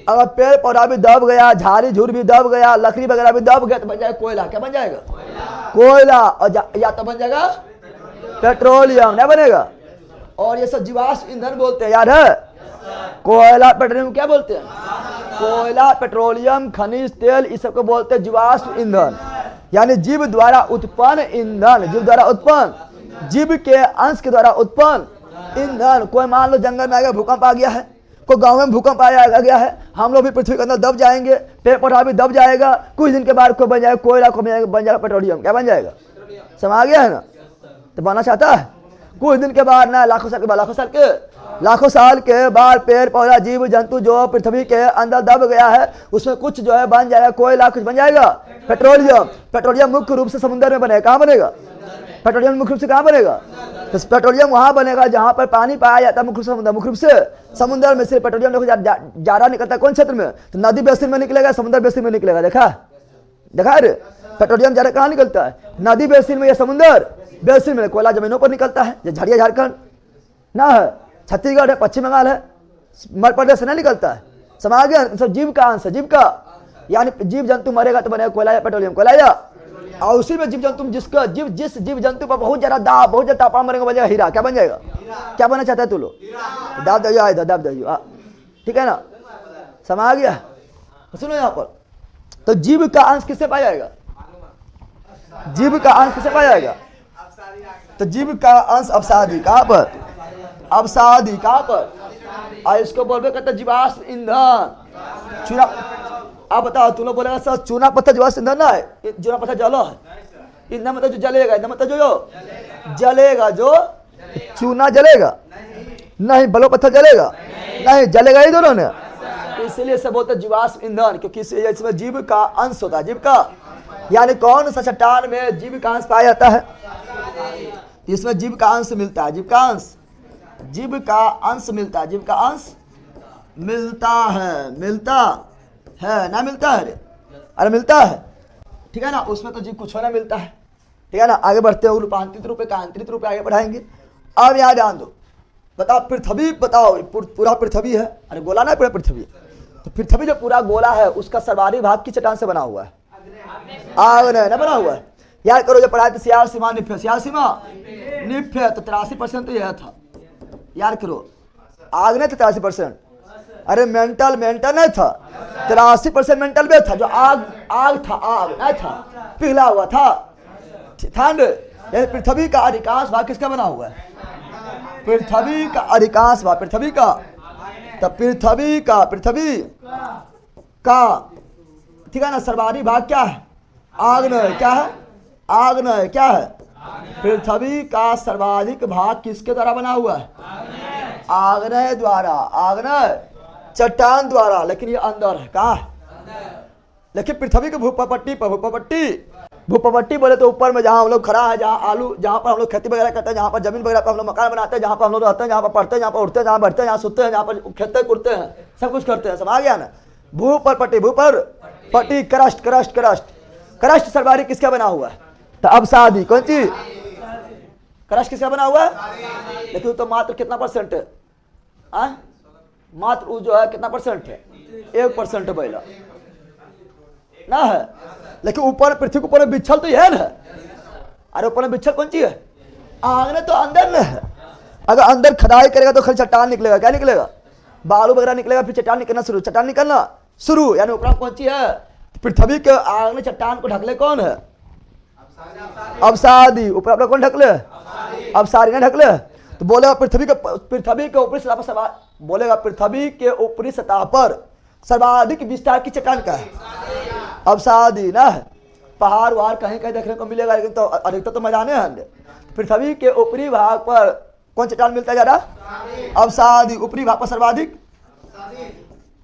अगर पेड़ पौधा भी दब गया, झाड़ी झूर भी दब गया, लकड़ी वगैरह भी दब गया तो बन जाएगा कोयला। क्या बन जाएगा, कोयला। और या तो बन जाएगा पेट्रोलियम, नहीं बनेगा। और ये सब जीवाश्म ईंधन बोलते हैं, याद है। कोयला पेट्रोलियम क्या बोलते हैं, कोयला पेट्रोलियम खनिज तेल, इस सबको बोलते हैं जीवाश्म ईंधन, यानी जीव द्वारा उत्पन्न ईंधन, जीव द्वारा उत्पन्न, जीव के अंश के द्वारा उत्पन्न ईंधन। कोई मान लो जंगल में आ गया, भूकंप आ गया है, कोई गांव में भूकंप आ गया है, हम लोग भी पृथ्वी के अंदर दब जाएंगे, पेड़ पौधा भी दब जाएगा। कुछ दिन के बाद कोई बन जाएगा कोयला, को बन जाएगा पेट्रोलियम। क्या बन जाएगा, समा गया है ना। तो बनना चाहता है, कुछ दिन के बाद ना, लाखों साल के बाद पेड़ पौधा जीव जंतु जो पृथ्वी के अंदर दब गया है उसमें कुछ जो है बन जाएगा कोयला, कुछ बन जाएगा पेट्रोलियम। पेट्रोलियम मुख्य रूप से समुद्र में बनेगा। कहाँ बनेगा पेट्रोलियम, मुख्य रूप से कहाँ बनेगा, तो पेट्रोलियम वहाँ बनेगा जहाँ पर पानी पाया जाता है, मुख्य रूप से समुद्र में से पेट्रोलियम ज्यादा निकलता है। कौन क्षेत्र में, तो नदी बेसिन में निकलेगा, समुद्र बेसिन में निकलेगा। देखा रे, पेट्रोलियम ज्यादा कहाँ निकलता है, नदी बेसिन में या समुद्र बेसिन में। कोयला जमीनों पर निकलता है, झरिया झारखंड ना है, छत्तीसगढ़ है, पश्चिम बंगाल है, मध्य प्रदेश से नहीं निकलता है। समा गया, सब जीव का अंश है, जीव का, यानी जीव जंतु मरेगा तो बनेगा कोयला या पेट्रोलियम, कोयला या। और उसी में जीव जंतु जिसका जिस जीव जंतु पर बहुत ज्यादा तापमान मरेगा बनेगा हीरा। क्या बन जाएगा, क्या बनना चाहता है तू लोग, दाब दो, ठीक है ना, समा गया। सुनो यहाँ पर, तो जीव का अंश किससे पाया जाएगा, जीव का अंश किससे पाया जाएगा, तो जीव का अंश अवसादी। कहाँ पर, अवसादी। कहाँ पर, और इसको बोलते कहते जीवाश्म ईंधन। चूना, आप बताओ, तुम लोग बोलेगा सर चूना पत्थर जीवाश्म ईंधन ना है, चूना पत्थर जलो है, ईंधन मतलब जो जलेगा, ईंधन मतलब जो जलेगा, जो चूना जलेगा नहीं, बलो पत्थर जलेगा नहीं, जलेगा ही दोनों ने। इसलिए सब बोलते जीवाश्म ईंधन, क्योंकि इसमें जीव का अंश होता है, जीव का, यानी कौन सा चट्टान में जीव का अंश पाया जाता है, इसमें जीव का अंश मिलता है, जीव का अंश, जीव का अंश मिलता है, जीव का अंश मिलता है ना, मिलता है, अरे मिलता है, ठीक है ना। उसमें तो जीव कुछ ना मिलता है, ठीक है ना। आगे बढ़ते हैं, रूपांतरित रूप का अंतरित रूप आगे बढ़ाएंगे। अब यहाँ ध्यान दो, बताओ पृथ्वी, बताओ पूरा पृथ्वी है, अरे गोला ना पूरा पृथ्वी, तो पृथ्वी जो पूरा गोला है उसका सर्वाधिक भाग की चट्टान से बना हुआ है, आग ने ना बना हुआ है। याद करो, जो पढ़ाया था सियाल सीमा निफ्य, सियाल सीमा निफ्य, तो 83% तो यह था। याद करो, आग नहीं था 83%, अरे मेंटल नहीं था, 83% मेंटल में था। जो आग था, आग नहीं था, पिघला हुआ था, ठंड। पृथ्वी का अधिकांश भाग किसका बना हुआ है? पृथ्वी का अधिकांश भाग, पृथ्वी का, तो पृथ्वी का ठीक है ना, सर्वाधिक भाग क्या है? आग्नेय। क्या है? आग्नेय। क्या है? पृथ्वी का सर्वाधिक भाग किसके द्वारा बना हुआ है? आग्नेय द्वारा, आग्नेय चट्टान द्वारा। लेकिन ये अंदर है, कहाँ है? लेकिन पृथ्वी की भूपपट्टी बोले तो ऊपर में जहाँ हम लोग खड़ा है, जहाँ आलू, जहाँ पर हम लोग खेती वगैरह करते हैं, जहाँ पर जमीन वगैरह पर हम लोग मकान बनाते हैं, जहाँ पर हम लोग रहते हैं, जहाँ पर पढ़ते हैं, जहाँ पर उठते हैं, जहाँ बैठते हैं, जहाँ सोते हैं, जहाँ पर खेलते कूदते हैं, सब कुछ करते हैं। समझ गया ना? भूपपट्टी, क्रस्ट सर्वाधिक किसका बना हुआ है? तो अब शादी कौन चीज? क्रस्ट किसका बना हुआ है? लेकिन तो मात्र कितना परसेंट है? मात्र वो जो है कितना परसेंट है? 1% पहला ना है। लेकिन ऊपर पृथ्वी के ऊपर बिच्छल तो है ना। अरे ऊपर में बिच्छल कौन चीज है? आंगने तो अंदर में है। अगर अंदर खदाई करेगा तो खाली चट्टान निकलेगा। क्या निकलेगा? बालू वगैरह निकलेगा, फिर चट्टान निकलना शुरू। यानी ऊपर कौन चीज है? पृथ्वी के आंगने चट्टान को ढकले कौन है? अवसादी। ऊपर अपना कौन ढकले? अवसादी ने ढकले। तो बोलेगा पृथ्वी के ऊपरी सतह पर, बोलेगा पृथ्वी के ऊपरी सतह पर सर्वाधिक विस्तार की चट्टान का है? अवसादी ना है। पहाड़ वहाड़ कहीं कहीं देखने को मिलेगा, लेकिन तो अधिकतर तो मैदाने हैं। पृथ्वी के ऊपरी भाग पर कौन चट्टान मिलता है ज्यादा? अवसादी। ऊपरी भाग पर सर्वाधिक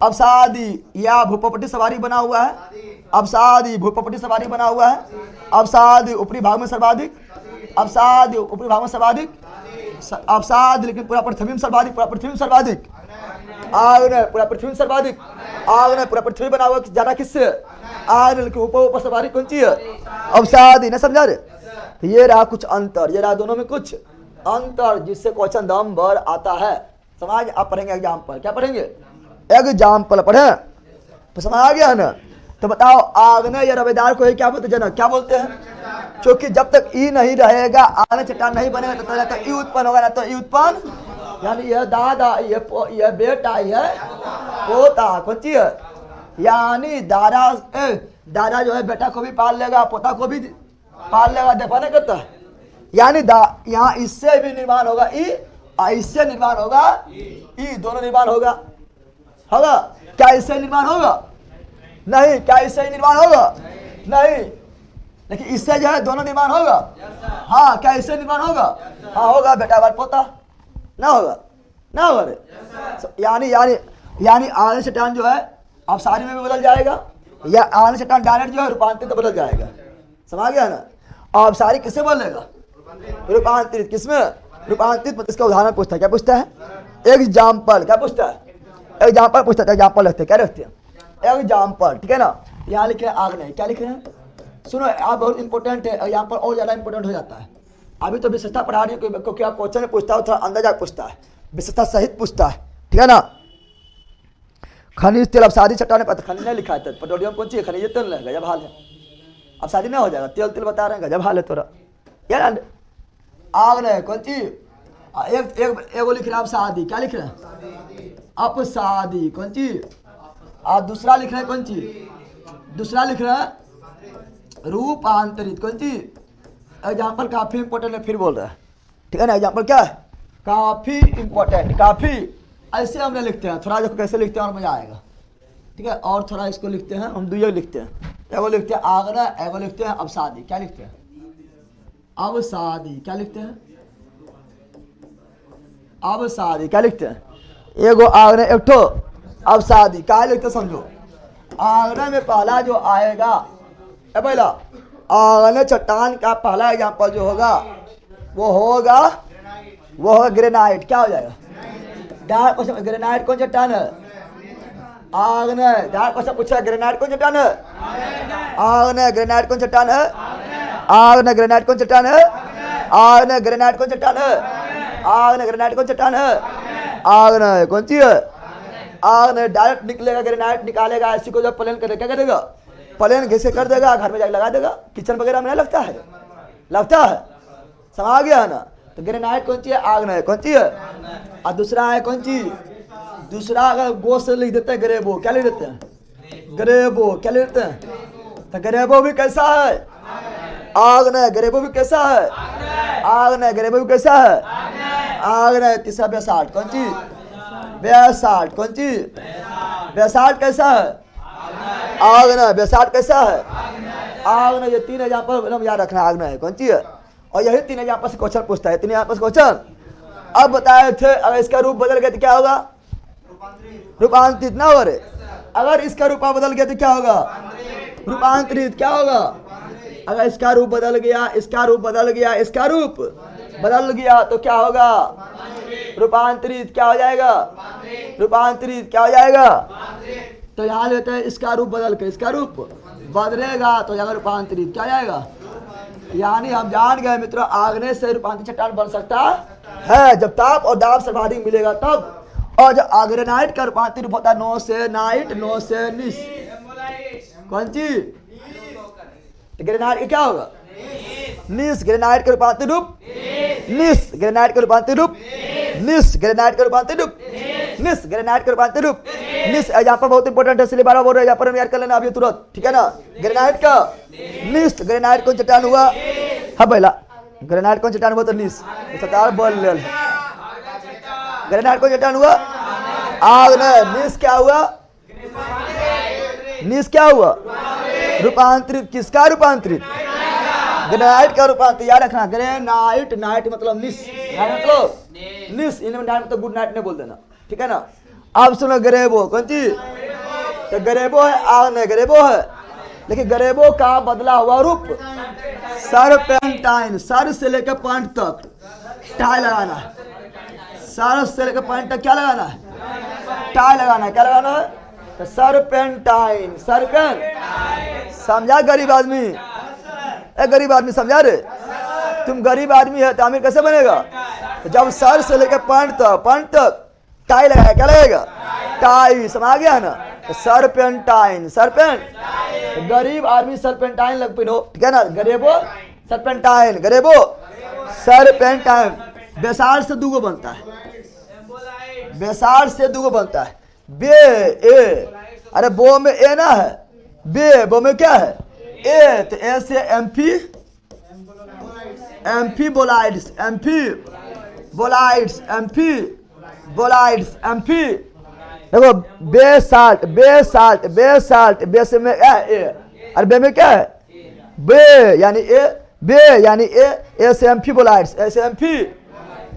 अवसादी या भूपपट्टी सवारी बना हुआ है। अवसादी भूपपट्टी सवारी बना हुआ है। अवसादी ऊपरी भाग में सर्वाधिक, अवसादी ऊपरी भाग में सर्वाधिक, अवसाद। लेकिन पूरा पृथ्वी में सर्वाधिक, पूरा पृथ्वी में सर्वाधिक। आग्नेय पूरा पृथ्वी में सर्वाधिक, आग्नेय पूरा पृथ्वी बना हुआ ज्यादा किससे? आग्नेय। लेकिन ऊपर सर्वाधिक कौन सी है? अवसादी। ना समझा रहे? तो ये रहा कुछ अंतर, ये रहा दोनों में कुछ अंतर, जिससे क्वेश्चन दम भर आता है। समझ? आप पढ़ेंगे एग्जाम्पल। क्या पढ़ेंगे? एग्जाम्पल पढ़े तो समझ आ गया ना? तो बताओ, आग्नेय या रवेदार को क्या बोलते जनक? क्या बोलते हैं? क्योंकि जब तक ई नहीं रहेगा, आग्नेय चट्टान नहीं बनेगा, तो ई उत्पन्न होगा, ना तो ई उत्पन्न। यानी यह दादा, यह बेटा, यह पोता। कौन सी है? यानी दादा जो है बेटा को भी पाल लेगा, पोता को भी पाल लेगा। देखो ना कहता है, यानी यहाँ इससे भी निर्माण होगा ई, इससे निर्माण होगा ई, दोनों निर्माण होगा। क्या इससे निर्माण होगा? नहीं। क्या इससे निर्माण होगा? नहीं। लेकिन इससे जो है दोनों निर्माण होगा। हाँ। क्या इससे निर्माण होगा? हाँ होगा। बेटा बार पोता ना होगा, ना होगा रे। यानी आग्नेय चट्टान जो है अवसादी में भी बदल जाएगा, या आग्नेय चट्टान डायरेक्ट जो है रूपांतरित तो बदल जाएगा। समझ गया ना? अवसादी किससे बदलेगा? रूपांतरित। किसमें? रूपांतरित। इसका उदाहरण पूछता है। क्या पूछता है? एग्जाम्पल। क्या पूछता है? एग्जाम्पल पूछता है। एग्जाम्पल रखते हैं। क्या रखते हैं? एग्जाम्पल। ठीक है ना? यहाँ लिखे हैं आग्नेय। क्या लिखे हैं? सुनो, आप बहुत इंपॉर्टेंट है, एग्जाम्पल और ज्यादा इंपॉर्टेंट हो जाता है। अभी तो विशेषता पढ़ा रही है, क्योंकि आप क्वेश्चन में पूछता है, थोड़ा अंदर जाकर पूछता है, विशेषता सहित पूछता है। ठीक है ना? खनिज तेल अवसादी चट्टान पर खनिज नहीं लिखा है, पेट्रोलियम कौन सी है? खनिज तेल है। गजब हाल है। अवसादी नहीं हो जाएगा, तेल बता रहे हैं। गजब हाल है तोरा यार। आग्नेय कौन सी? एगो लिख रहे हैं अवसादी। क्या लिख रहे हैं? अपसादी। कौन सी? और दूसरा लिख रहे हैं कौन सी? दूसरा लिख रहे हैं रूपांतरित। कौन सी? एग्जाम्पल काफी इंपॉर्टेंट है, फिर बोल रहा है। ठीक है ना? एग्जाम्पल क्या है? काफी इंपॉर्टेंट। काफी ऐसे हम लिखते हैं, थोड़ा देखो कैसे लिखते हैं और मजा आएगा। ठीक है? और थोड़ा इसको लिखते हैं हम, दुइयो लिखते हैं। एगो लिखते हैं आग्नेय, एगो लिखते हैं अवसादी। क्या लिखते हैं? अवसादी। क्या लिखते हैं? अवसादी। क्या लिखते हैं? एगो आग्नेय, एक ठो अवसादी। क्या लिखते समझो? आग्नेय में पहला जो आएगा, पहला आग्नेय चट्टान का पहला एग्जाम्पल जो होगा वो होगा ग्रेनाइट। क्या हो जाएगा? Dark question. ग्रेनाइट कौन चट्टान है? आग्नेय। डार्क क्वेश्चन पूछा, ग्रेनाइट कौन चट्टान है? आग्नेय। ग्रेनाइट कौन चट्टान है? आग्नेय। ग्रेनाइट कौन चट्टान है? आग्नेय। ग्रेनाइट कौन चट्टान है? आग्नेय। ग्रेनाइट कौन चट्टान है? आग्नेय। कौन सी है? आग्नेय। डायरेक्ट निकलेगा, ग्रेनाइट निकालेगा। ऐसी को जब प्लेन करेगा क्या करेगा? प्लेन घिसे कर देगा, घर में जाके लगा देगा, किचन वगैरह में नहीं लगता है, लगता है, समा गया है ना। तो ग्रेनाइट कौन चीज है? आग्नेय। कौन चीज है? और दूसरा है कौन चीज? दूसरा अगर गो से लिख देते हैं ग्रेबो, क्या लिख देते हैं? ग्रेबो। क्या लिख देते हैं? तो ग्रेबो भी कैसा है? आग्नेय। ग्रेबो भी कैसा है? आग्नेय। ग्रेबो भी कैसा है? आग्नेय। तीसरा बेसाल्ट। कौन चीज? बेसाल्ट। कौन चीज? बेसाल्ट कैसा है? आग्नेय। बेसाल्ट कैसा है? आग्नेय। ये तीन एग्जाम्पल एकदम याद रखना, आग्नेय कौन चीज है। और यही तीन एग्जाम्पल से क्वेश्चन पूछता है, तीन एग्जाम्पल से क्वेश्चन। अब बताए थे अगर इसका रूप बदल गया तो क्या होगा? रूपांतरित ना हो रे। अगर इसका रूप बदल गया तो क्या होगा? रूपांतरित। क्या होगा? अगर इसका रूप बदल गया, इसका रूप बदल गया, इसका रूप बदल गया तो क्या होगा? रूपांतरित। क्या हो जाएगा? रूपांतरित। क्या हो जाएगा? तो यहाँ लेते हैं इसका रूप बदल के, इसका रूप बदलेगा तो जाएगा रूपांतरित। क्या जाएगा? यानी हम जान गए मित्रों, आग्नेय से रूपांतरित चट्टान बन सकता है जब ताप और दाब सर्वाधिक मिलेगा तब। और जब ग्रेनाइट का रूपांतरित रूप होता है नो से नाइट, नो से निस। कौन चीज? ग्रेनाइट क्या होगा? निस। ग्रेनाइट का रूपांतरित रूप निस। ग्रेनाइट का रूपांतरित रूप निस। ग्रेनाइट का रूपांतरित रूप निस। ग्रेनाइट का रूपांतरित रूप निस। एग्जाम्पल बहुत इंपॉर्टेंट है, इसलिए बार-बार बोल रहे हैं, यहाँ पर याद कर लेना अभी तुरंत, ठीक है ना। ग्रेनाइट का निस। ग्रेनाइट कौन चट्टान हुआ? हाँ पहला ग्रेनाइट कौन चट्टान हुआ? तो निस। बोल ले। ग्रेनाइट कौन चट्टान हुआ? आग्नेय। निस क्या हुआ? निस क्या हुआ? रूपांतरित। किसका रूपांतरित? ग्रेनाइट का रूपांतरित। याद रखना, ग्रेनाइट, नाइट मतलब निस, मतलब निस, इनमें नाइट मतलब गुड नाइट नहीं बोल देना, ठीक है ना। अब सुनो ग्रेबो। कौन चीज? तो ग्रेबो है आग्नेय, ग्रेबो है, लेकिन ग्रेबो का बदला हुआ रूप सरपेंटाइन। सर से लेकर पॉइंट तक टाई लगाना है। सर से लेकर पॉइंट तक क्या लगाना है? टाई लगाना है। क्या लगाना है? तो सरपेंटाइन। सरपेंट समझा गरीब आदमी? गरीब आदमी समझा रे? तुम गरीब आदमी है तो अमीर कैसे बनेगा? तो जब सर से लेकर पॉइंट तक टाई लगाया, क्या लगेगा? टाई। समझ गया है ना। तो सरपेंटाइन। सरपेंट तो गरीब आदमी सरपेंटाइन लग पिनो, ठीक है ना। गरीबो सरपेंटाइन। गरीबो सरपेंटाइन। बेसार से दूगो बनता है, बेसार से दूगो बनता है। बे ए, अरे बो में ए ना है, बे बो में क्या है? ए। तो ए से amphi, amphibolites, amphibolites, amphibolites, amphi. देखो बेसाल्ट, बेसाल्ट, बेसाल्ट। बे से में ए, और बे में क्या है? बे यानी ए, बे यानी ए से एम्फी बोलाइड्स, ए से एम्फी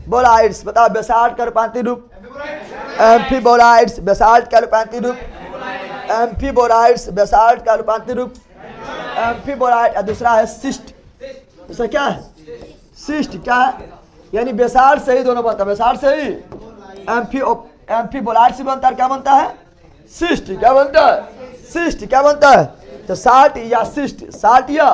बोलाइड्स। बताओ बेसाल्ट का रूपांतरित रूप? एम्फी बोलाइड्स। बेसाल्ट का रूपांतरित रूप एम्फी बोलाइड्स। बेसाल्ट का रूपांतरित रूप एम्फी बोलाइड। और दूसरा है सिस्ट। दूसरा क्या है? सिस्ट। क्या है? यानी बेसाल्ट से ही दोनों बनता है, बेसाल्ट से ही एम्फी बोलाइड से बनता है। क्या बनता है? सिस्ट। क्या बनता है? सिस्ट। क्या बनता है? तो साल्ट या सिस्ट, साल्ट या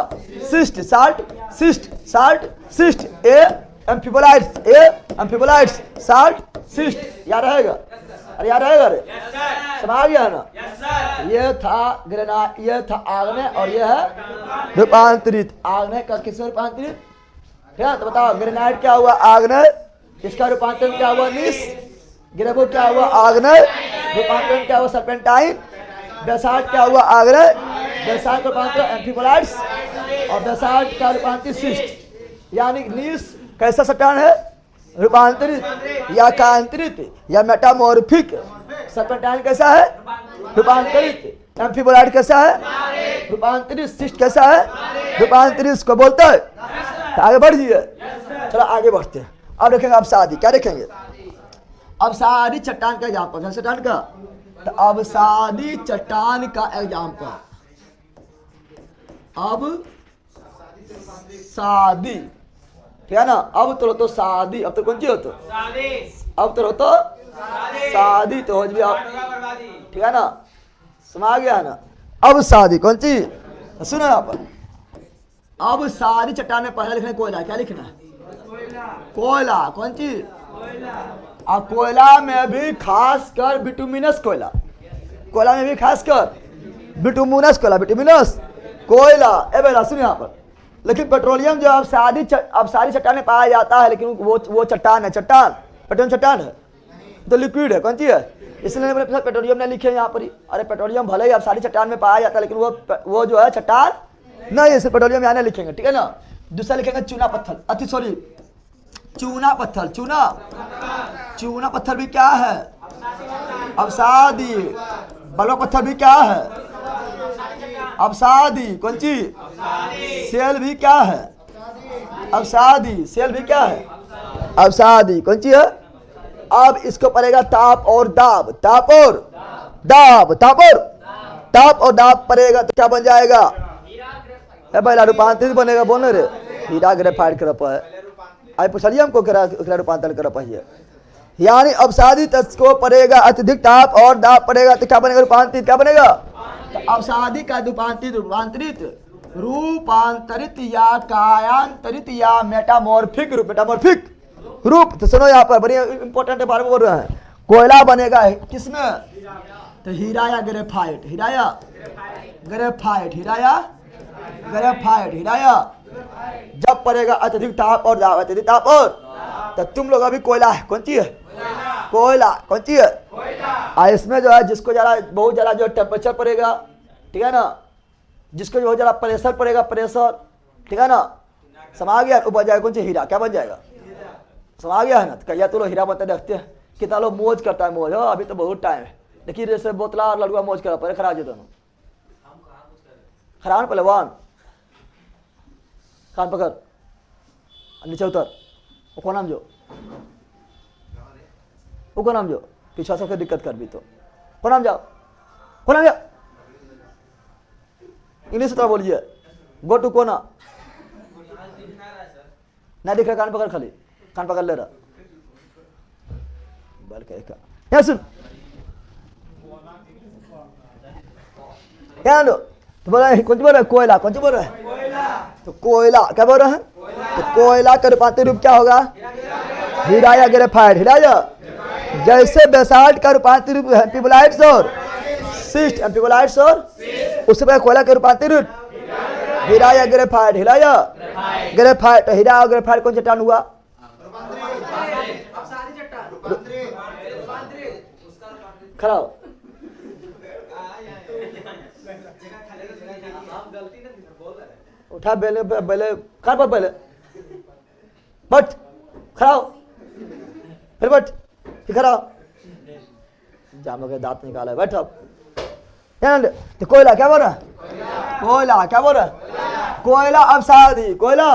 schist, salt schist, salt schist. A amphibolites, A amphibolites, salt schist. याद रहेगा? अरे याद रहेगा रे? समझ गया ना। ये था ग्रेनाइट, ये था आग्नेय, और ये है रूपांतरित। आग्नेय का किसमें रूपांतरित? क्या तो बताओ। ग्रेनाइट क्या हुआ? आग्नेय। इसका रूपांतरण क्या हुआ? निस। ग्रेबो क्या हुआ? आग्नेय। रूपांतरण क्या हुआ? सरपेंटाइन। बेसाल्ट क्या हुआ? आग्नेय। बेसाल्ट का रूपांतरण एम्फीबोलाइड्स, और बेसाल्ट का रूपांतरित सिस्ट। यानी निस कैसा चट्टान है? रूपांतरित या कांतरित या मेटामॉर्फिक। सरपेंटाइन कैसा है? रूपांतरित। एम्फीबोलाइड कैसा है? रूपांतरित। सिस्ट कैसा है? रूपांतरित। इसको बोलते हैं। तो आगे बढ़ जाइए, चलो आगे बढ़ते हैं। अब देखेंगे अब शादी, क्या देखेंगे? अब शादी चट्टान का एग्जाम्पल, चट्टान का। तो अब शादी चट्टान का एग्जाम्पल। अब शादी, ठीक है ना। अब तो शादी, अब तो कौन सी हो? तो अब तो शादी तो हो जाए आप, ठीक है ना। समझ गया ना। अब शादी कौन सी? सुनो यहाँ पर। अब शादी चट्टान में पहले लिखना है कोयला। क्या लिखना है? कोयला। कौन सी? और कोयला में भी खास कर बिटुमिनस कोयला, कोयला में भी खास कर बिटुमिनस कोयला, बिटुमिनस कोयला। ए बेटा सुनिए यहाँ पर, लेकिन पेट्रोलियम जो अब सारी चट्टान में पाया जाता है, लेकिन वो चट्टान है, चट्टान पेट्रोलियम चट्टान है तो लिक्विड है, कौन सी है? इसलिए मैंने पेट्रोलियम ने लिखे यहाँ पर ही। अरे पेट्रोलियम भले ही अब सारी चट्टान में पाया जाता है, लेकिन वो जो है चट्टान नहीं, इसे पेट्रोलियम यहाँ नहीं लिखेंगे, ठीक है ना। दूसरा लिखेंगे चूना पत्थर, सॉरी चूना पत्थर, चूना पत्थर भी क्या है? अवसादी। बलुआ पत्थर भी क्या है? अवसादी। कौन सी? सेल भी क्या है? अवसादी। सेल भी क्या है? अवसादी। कौन सी है? अब इसको पड़ेगा ताप और दाब, ताप और दाब, ताप और दाब पड़ेगा तो क्या बन जाएगा? भाई रूपांतरित बनेगा, बोल रे हीरा ग्रेफाइट कर है। आई पूछलिए हमको रूपांतरण कर पाइए, यानी अवसादी तत्व को पड़ेगा अत्यधिक ताप और दाब पड़ेगा तो क्या बनेगा? रूपांतरित। क्या बनेगा? तो अवसादी का रूपांतरित या कायांतरित या मेटामॉर्फिक रूप। तो सुनो यहाँ पर बड़ी इंपॉर्टेंट बारे में बोल रहे हैं। कोयला बनेगा किसमें? तो हीरा या ग्रेफाइट, जब पड़ेगा अत्यधिक ताप और दाब, अत्यधिक ताप और, तो तुम लोग अभी कोयला है, कौन सी है? कोयला। कौन सी है? इसमें जो है जिसको बहुत ज़्यादा जो टेम्परेचर पड़ेगा, ठीक है ना, जिसको बहुत ज़्यादा प्रेशर पड़ेगा, प्रेशर, ठीक है ना, समा गया तो बन जाएगा कौन सी? हीरा। क्या बन जाएगा? समा गया है ना। तो कहिया तो लोग हीरा बनते देखते हैं, कितना लोग मौज करता है, मौज हो अभी तो बहुत टाइम है, लेकिन जैसे बोतला और लड़ुआ मौज करा पड़े खराब जो खराब पहलवान कान पकड़ नीचे उतर, वो कौन नाम जो पीछा सबके दिक्कत कर भी तो कौन नाम जाओ इंग्लिश तरह बोलिए। गो टू कोना नहीं दिख रहा, कान पकड़, खाली कान पकड़ ले रहा। बल क्या सुन क्या लो तो बोला कौन सी बोल रहा है? कोयला। कौन सी बोल रहा है? तो कोयला क्या बोल रहा है? तो कोयला का रूपांतरित रूप क्या होगा? हीरा या ग्रेफाइट। हीरा या जैसे बेसाल्ट का रूपांतरित रूप एम्फीबोलाइट्स और सिस्ट, एम्फीबोलाइट्स और उससे पहले कोयला का रूपांतरित रूप हीरा या ग्रेफाइट, हीरा या ग्रेफाइट। तो हीरा और ग्रेफाइट कौन चट्टान हुआ? खराब उठा बेले कर पर पहले बट खराब फिर बट फिर खराब जाम के दांत निकाला बैठ अब। तो कोयला क्या बोल रहा है? कोयला क्या बोल रहा है? कोयला अवसादी, कोयला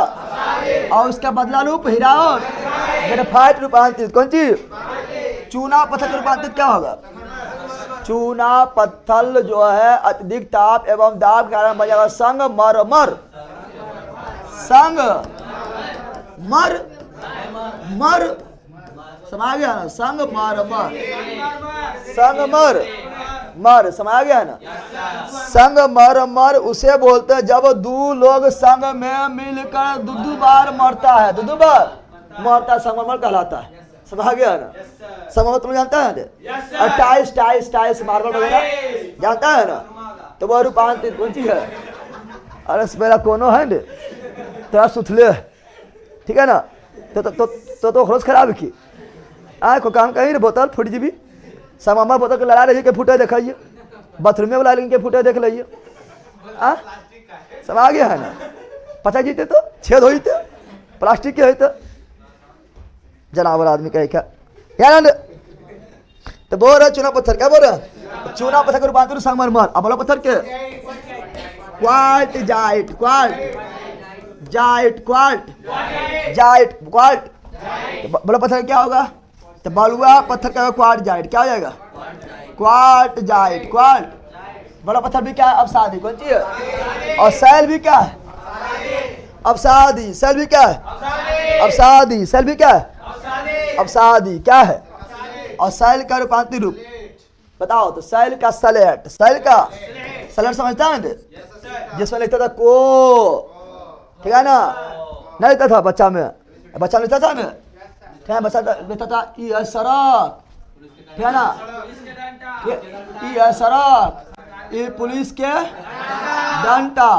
और उसका बदला रूप हीरा और ग्रेफाइट रूपांतरित। कौन चीज? चूना पत्थर का रूपांतरित क्या होगा? चूना पत्थर जो है अत्यधिक ताप एवं दाब के कारण बन जाएगा संगमरमर। मर समा गया ना? संगमर समा गया ना? संगमरमर उसे बोलते हैं जब दो लोग संग में मिलकर दो बार मरता है, दो बार मरता है, संगमरमर कहलाता है। समझ गया ना? संगमरमर तुम जानता है ना? और टाइल्स मार्बल वगैरह जानता है ना? तो वह रूपांतरित कौन सी है? अरे मेरा कोनो है ना तेरा सुथले, ठीक है ना? तो खरोच खराब की को काम कहीं रे बोतल फूट जी भी समा बोतल के लड़ा रही के फूटे दिखाइए, बाथरूम में बुला लेंगे फूटे देख लीजिए। सब आ गया है ना? पचा जीते तो छेद हो जीते प्लास्टिक के होते जनावर आदमी कहे क्या यार। तो बोल रहा चूना पत्थर क्या बोल रहा? चूना पत्थर का रूपांतर संगमरमर। अब बोला पत्थर के क्वार्ट जाइट, बोला पत्थर क्या होगा? तो बलुआ पत्थर का क्वार्ट जाइट क्या हो जाएगा? क्वार्ट जाइट। बड़ा पत्थर भी क्या है? अवसादी। कौन सी है? और सैल भी क्या है? अवसादी। सैल भी क्या है? अवसादी। सैल भी क्या है? अवसादी क्या है? और सैल का रूपांतरित रूप बताओ। तो सैल का सलेट, सलेट समझता है जिसमें लिखता था को, ठीक है ना? नहीं लिखता था बच्चा में लिखता था ना, ठीक है? बच्चा लिखता था ई सड़क, ठीक है ना? ई सड़क ये पुलिस के डंडा,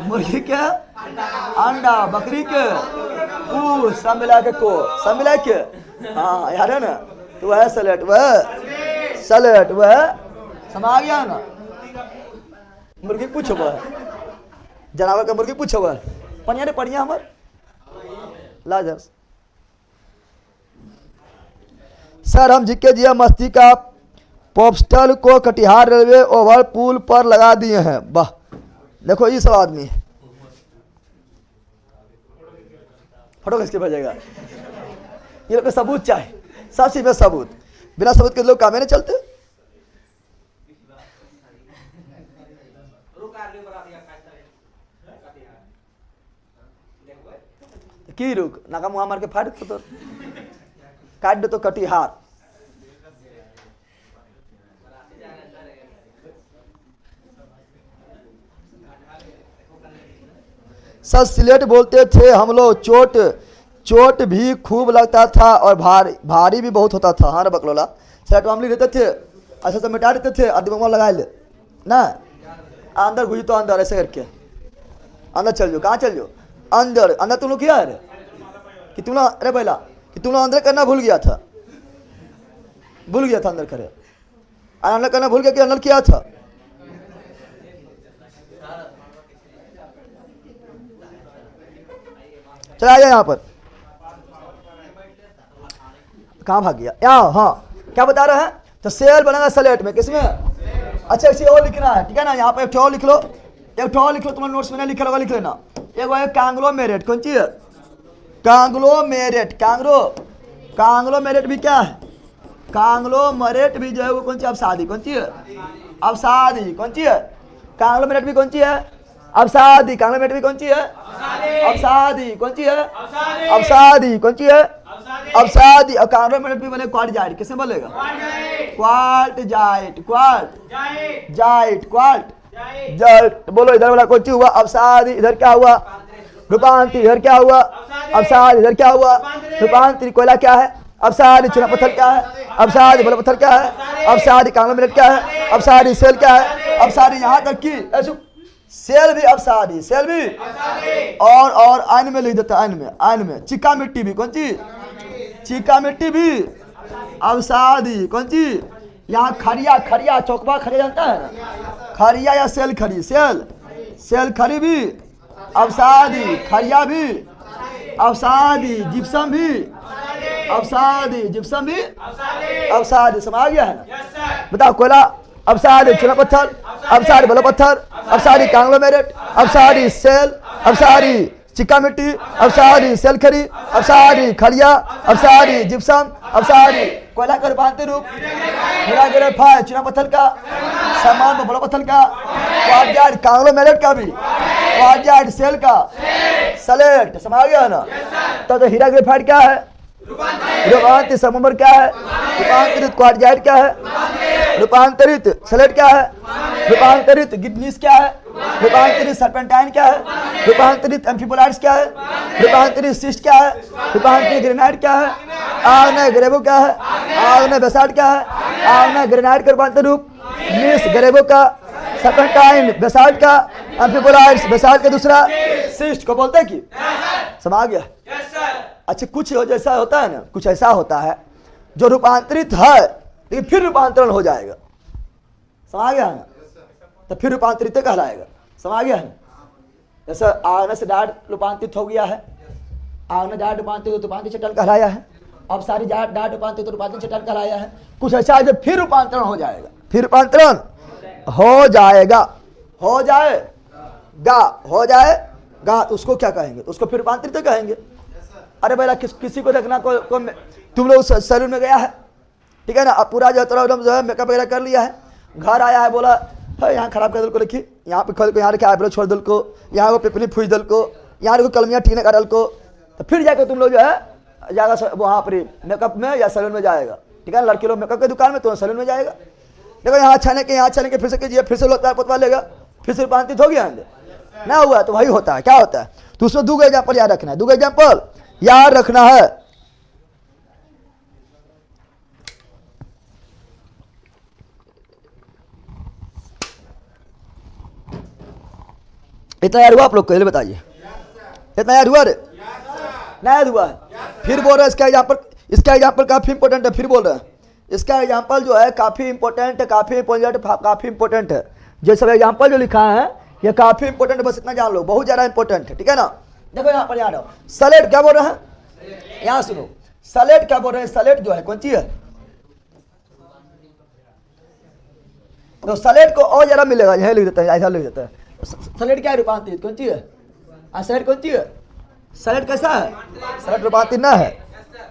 मुर्गी के अंडा, बकरी के पूछ, सब मिला के को, सब मिला के, हाँ यार है ना, तो वह सलेट, वह सलेट, वह समा गया ना। मुर्गी पूछो वह जानवर का, मुर्गी पूछो वह पनिया रे पनिया हमार लाजर। सर हम जिक्के जिया मस्ती का पोस्टर को कटिहार रेलवे ओवर पुल पर लगा दिए हैं। वाह देखो ये सब आदमी है, फोटो किसके भेजेगा? ये लोग को सबूत चाहिए, सब चीज में सबूत, बिना सबूत के लोग काम नहीं चलते। की रुक नाका मुहा मार के फाड़ तो काट दे तो कटिहार। सर सिलेट बोलते थे हम लोग, चोट भी खूब लगता था और भारी भी बहुत होता था। हाँ रे बकलोला, सिलेट मामली रहते थे, अच्छा से मिटा देते थे, आदमी में लगा ले ना, अंदर घुसी तो अंदर ऐसे करके अंदर चल जाओ। कहाँ चल जाओ? अंदर। अंदर तुम लोग किया है कि तुम लोग, अरे पहला कि तुम लोग अंदर करना भूल गया था अंदर करे, अंदर करना भूल गया कि अंदर किया था। चला आइए यहाँ पर, कहाँ भाग गया? यहाँ, हाँ क्या बता रहे हैं? तो सेल बनेगा स्लेट में, किसमें? अच्छा इसे और लिखना है, ठीक है ना। यहाँ पे एक ठो लिख लो, एक ठो लिख लो, तुम्हारे नोट्स में नहीं लिखा होगा, लिख लेना। एक है कांग्लोमेरेट, कौन चीज? कांग्लोमेरेट। कांग्लोमेरेट भी क्या है? कांग्लोमेरेट भी जो है वो कौन सी अवसादी, कौन सी है? अवसादी। कौन सी है? कांग्लोमेरेट भी कौन सी है? अवसादी। कांग्लोमेरेट भी कौन सी है? अवसादी। कौन सी है? अवसादी। कौन सी है? अवसादी। और कांग्लोमेरेट भी बने क्वाड जाइट, किसमें बोलेगा? Quartzite, quartzite, quartzite. बोलो इधर वाला कौन सी हुआ? अवसादी। इधर क्या हुआ? रूपांतरी। इधर क्या हुआ? अवसादी। इधर क्या हुआ? रूपांतरी। कोयला क्या है? अवसादी। चूना पत्थर क्या है? अवसादी। बड़ा पत्थर क्या है? अवसादी। कांग्लोमेरेट क्या है? अवसादी। सेल क्या है? अवसादी। यहाँ तक की सेल भी अवसादी, सेल भी और आयन में लिख देता है, आयन में। चिक्का मिट्टी भी कौन सी? चिक्का मिट्टी भी अवसादी। कौन सी? यहाँ खरिया चौकबा खरिया जानता है ना? खरिया या सेल खरी? सेल खरी भी अवसादी, खरिया भी अवसादी, जिप्सम भी अवसादी, जिप्सम भी अवसादी। समझ गया है ना? बताओ कोयला अवसादी, चूना पत्थर अवसादी, बड़ा पत्थर अवसादी, कांग्लोमेरेट अवसादी, सेल अवसादी, चिक्का मिट्टी अवसादी, सेल खरी अवसादी, खरिया अवसादी, जिप्सम अवसादी। कोयला का रूपांतरी रूप हीरा, चूना पत्थर का सामान, बड़ा पत्थर का क्वार्टजाइट, कांग्लोमेरेट का भी क्वार्टजाइट, सेल का सलेट। समझ गया ना? तो हीरा ग्रेफाइट क्या है? रूपांतरित संगमरमर क्या है? रूपांतरित क्वार्टजाइट क्या है? रूपांतरित सलेट क्या है? रूपांतरित गिबनीस क्या है? रूपांतरित सर्पेंटाइन क्या है? रूपांतरित एम्फिबोलाइट्स क्या है? रूपांतरित सिस्ट क्या है? रूपांतरित ग्रेनाइट क्या है? आग्नेय ग्रेवो क्या है? आग्नेय बेसाल्ट क्या है? आग्नेय ग्रेनाइट का रूपांतर रूप ग्नीस ग्रेवो का, सर्पेंटाइन बेसाल्ट का, एम्फिबोलाइट्स बेसाल्ट का दूसरा, सिस्ट को बोलते हैं कि। समझ गया? अच्छा कुछ जैसा होता है ना, कुछ ऐसा होता है जो रूपांतरित है लेकिन फिर रूपांतरण हो जाएगा। समझ गया ना? तो फिर रूपांतरित कहलाएगा। समझ गया ना? जैसे आग्नेय से डाट रूपांतरित हो गया है, आग्नेय डाट रूपांतरित रूपांतरित चट्टान कहलाया है। अब सारी डाट रूपांतरित रूपांतरित चट्टान कहलाया है। कुछ ऐसा है जो फिर रूपांतरण हो जाएगा, फिर रूपांतरण हो जाएगा, हो जाएगा तो उसको क्या कहेंगे? उसको फिर रूपांतरित कहेंगे। अरे भाई किसी को देखना तुम लोग सैलून में गया है, ठीक है ना? अब पूरा जो एकदम जो है मेकअप वगैरह कर लिया है, घर आया है, बोला है यहाँ खराब कर दल को, रखी यहाँ पे खोल को, यहाँ रखे आईब्रो छोड़ दल को, यहाँ को पिपली फूस दल को, यहाँ को कलमिया टीने का डल को, तो फिर जाकर तुम लोग जो है जाएगा वहाँ पर मेकअप में या सैलून में जाएगा, ठीक है? लड़के लोग मेकअप की दुकान में तो सैलून में जाएगा। देखो यहाँ छाने के फिर से कीजिए, फिर से लोग पोतवा लेगा, फिर से रूपांतरित हो गया ना हुआ। तो वही होता है, क्या होता है? तो उसमें 2 एग्जाम्पल याद रखना है, 2 एग्जाम्पल याद रखना है। इतना याद हुआ आप लोग को? बताइए, इतना याद हुआ? रे ना याद हुआ? फिर बोल रहे हैं इसका एग्जाम्पल काफी इंपॉर्टेंट है। फिर बोल रहे हैं इसका एग्जाम्पल जो है काफी इंपॉर्टेंट है, काफी इंपॉर्टेंट है। जो सब एग्जाम्पल जो लिखा है ये काफी इंपॉर्टेंट है, बस इतना जान लो, बहुत ज्यादा इंपॉर्टेंट है, ठीक है ना। देखो यहाँ पर, यहाँ सलेट क्या बोल रहे हैं, यहाँ सुनो, सलेट क्या बोल रहे हैं? सलेट जो है कौन चीज है? तो सलेट को और जरा मिलेगा, यही लिख देता है, ऐसा लिख देता है। सलेट क्या है? रूपांतरित। कौन चीज है? सलेट कौन चीज है? सलेट कैसा है? सलेट रूपांतरित ना है।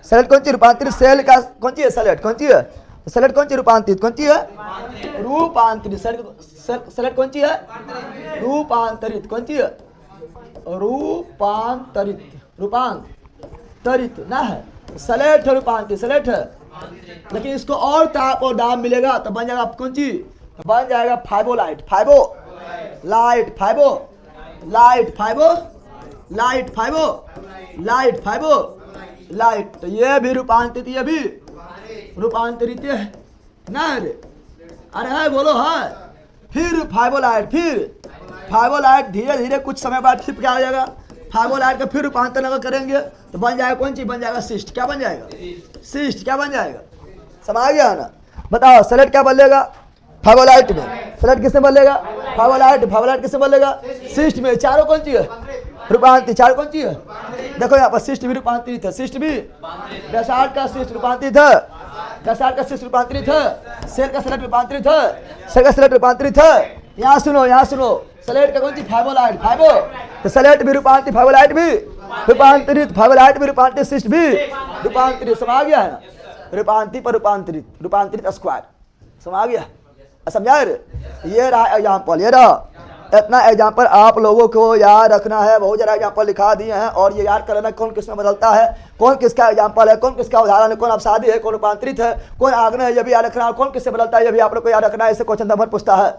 सलेट कौन चीज? रूपांतरित। सेल का कौन चीज है? सलेट कौन चीज है? सलेट कौन चीज? रूपांतरित। कौन चीज है? रूपांतरित। सलेट कौन चीज है? रूपांतरित। कौन चीज है? रूपांतरित। रूपांतरित ना है, सलेट है, रूपांतरित सलेट है। लेकिन इसको और ताप और दाब मिलेगा तो बन जाएगा कौन चीज? बन जाएगा फाइबोलाइट। फाइबोलाइट, फाइबोलाइट, फाइबोलाइट, फाइबोलाइट, फाइबोलाइट। तो ये भी रूपांतरित, ये भी रूपांतरित है ना रे? अरे है, बोलो है। फिर फाइबोलाइट, फिर फाइबोलाइट धीरे धीरे कुछ समय बाद फिर क्या हो जाएगा? फाइबोलाइट का फिर रूपांतरण अगर करेंगे तो बन जाएगा कौन चीज? बन जाएगा सिस्ट। क्या बन जाएगा? सिस्ट। क्या बन जाएगा? समझ गया ना? बताओ सलेट क्या बदलेगा? फाइबोलाइट में। सलेट किसमें बदलेगा? फाइबोलाइट। फाइबोलाइट किसमें बदलेगा? सिस्ट में। चारों कौन चीज है? रूपांतरित। चार कौन चीज है? देखो यहाँ पर सिस्ट भी रूपांतरित है, सिस्ट भी। बेसाल्ट का सिस्ट रूपांतरित है, बेसाल्ट का सिस्ट रूपांतरित है, सेल का सलेट रूपांतरित है, सेल का सलेट रूपांतरित है। यहाँ सुनो, यहाँ सुनो, सलेट का कौन चीज? फाइबोलाइट। फाइबो तो सलेट भी रूपांतरित, फाइबोलाइट भी रूपांतरित, फाइबोलाइट भी रूपांतरित, सिस्ट भी रूपांतरित। समझ गया है ना? रूपांतरित पर रूपांतरित, रूपांतरित स्क्वायर। समझ गया? समझा रे? ये रहा एग्जाम्पल, ये रहा। इतना एग्जाम्पल आप लोगों को याद रखना है। बहुत ज्यादा एग्जाम्पल लिखा दिए हैं और ये याद करना कौन किसमें बदलता है, कौन किसका एग्जाम्पल है, कौन किसका उदाहरण है, कौन अवसादी है, कौन रूपांतरित है, कौन आग्नेय है, ये भी याद रखना है। और कौन किससे बदलता है ये भी आप लोग को याद रखना है। इससे क्वेश्चन नंबर पूछता है।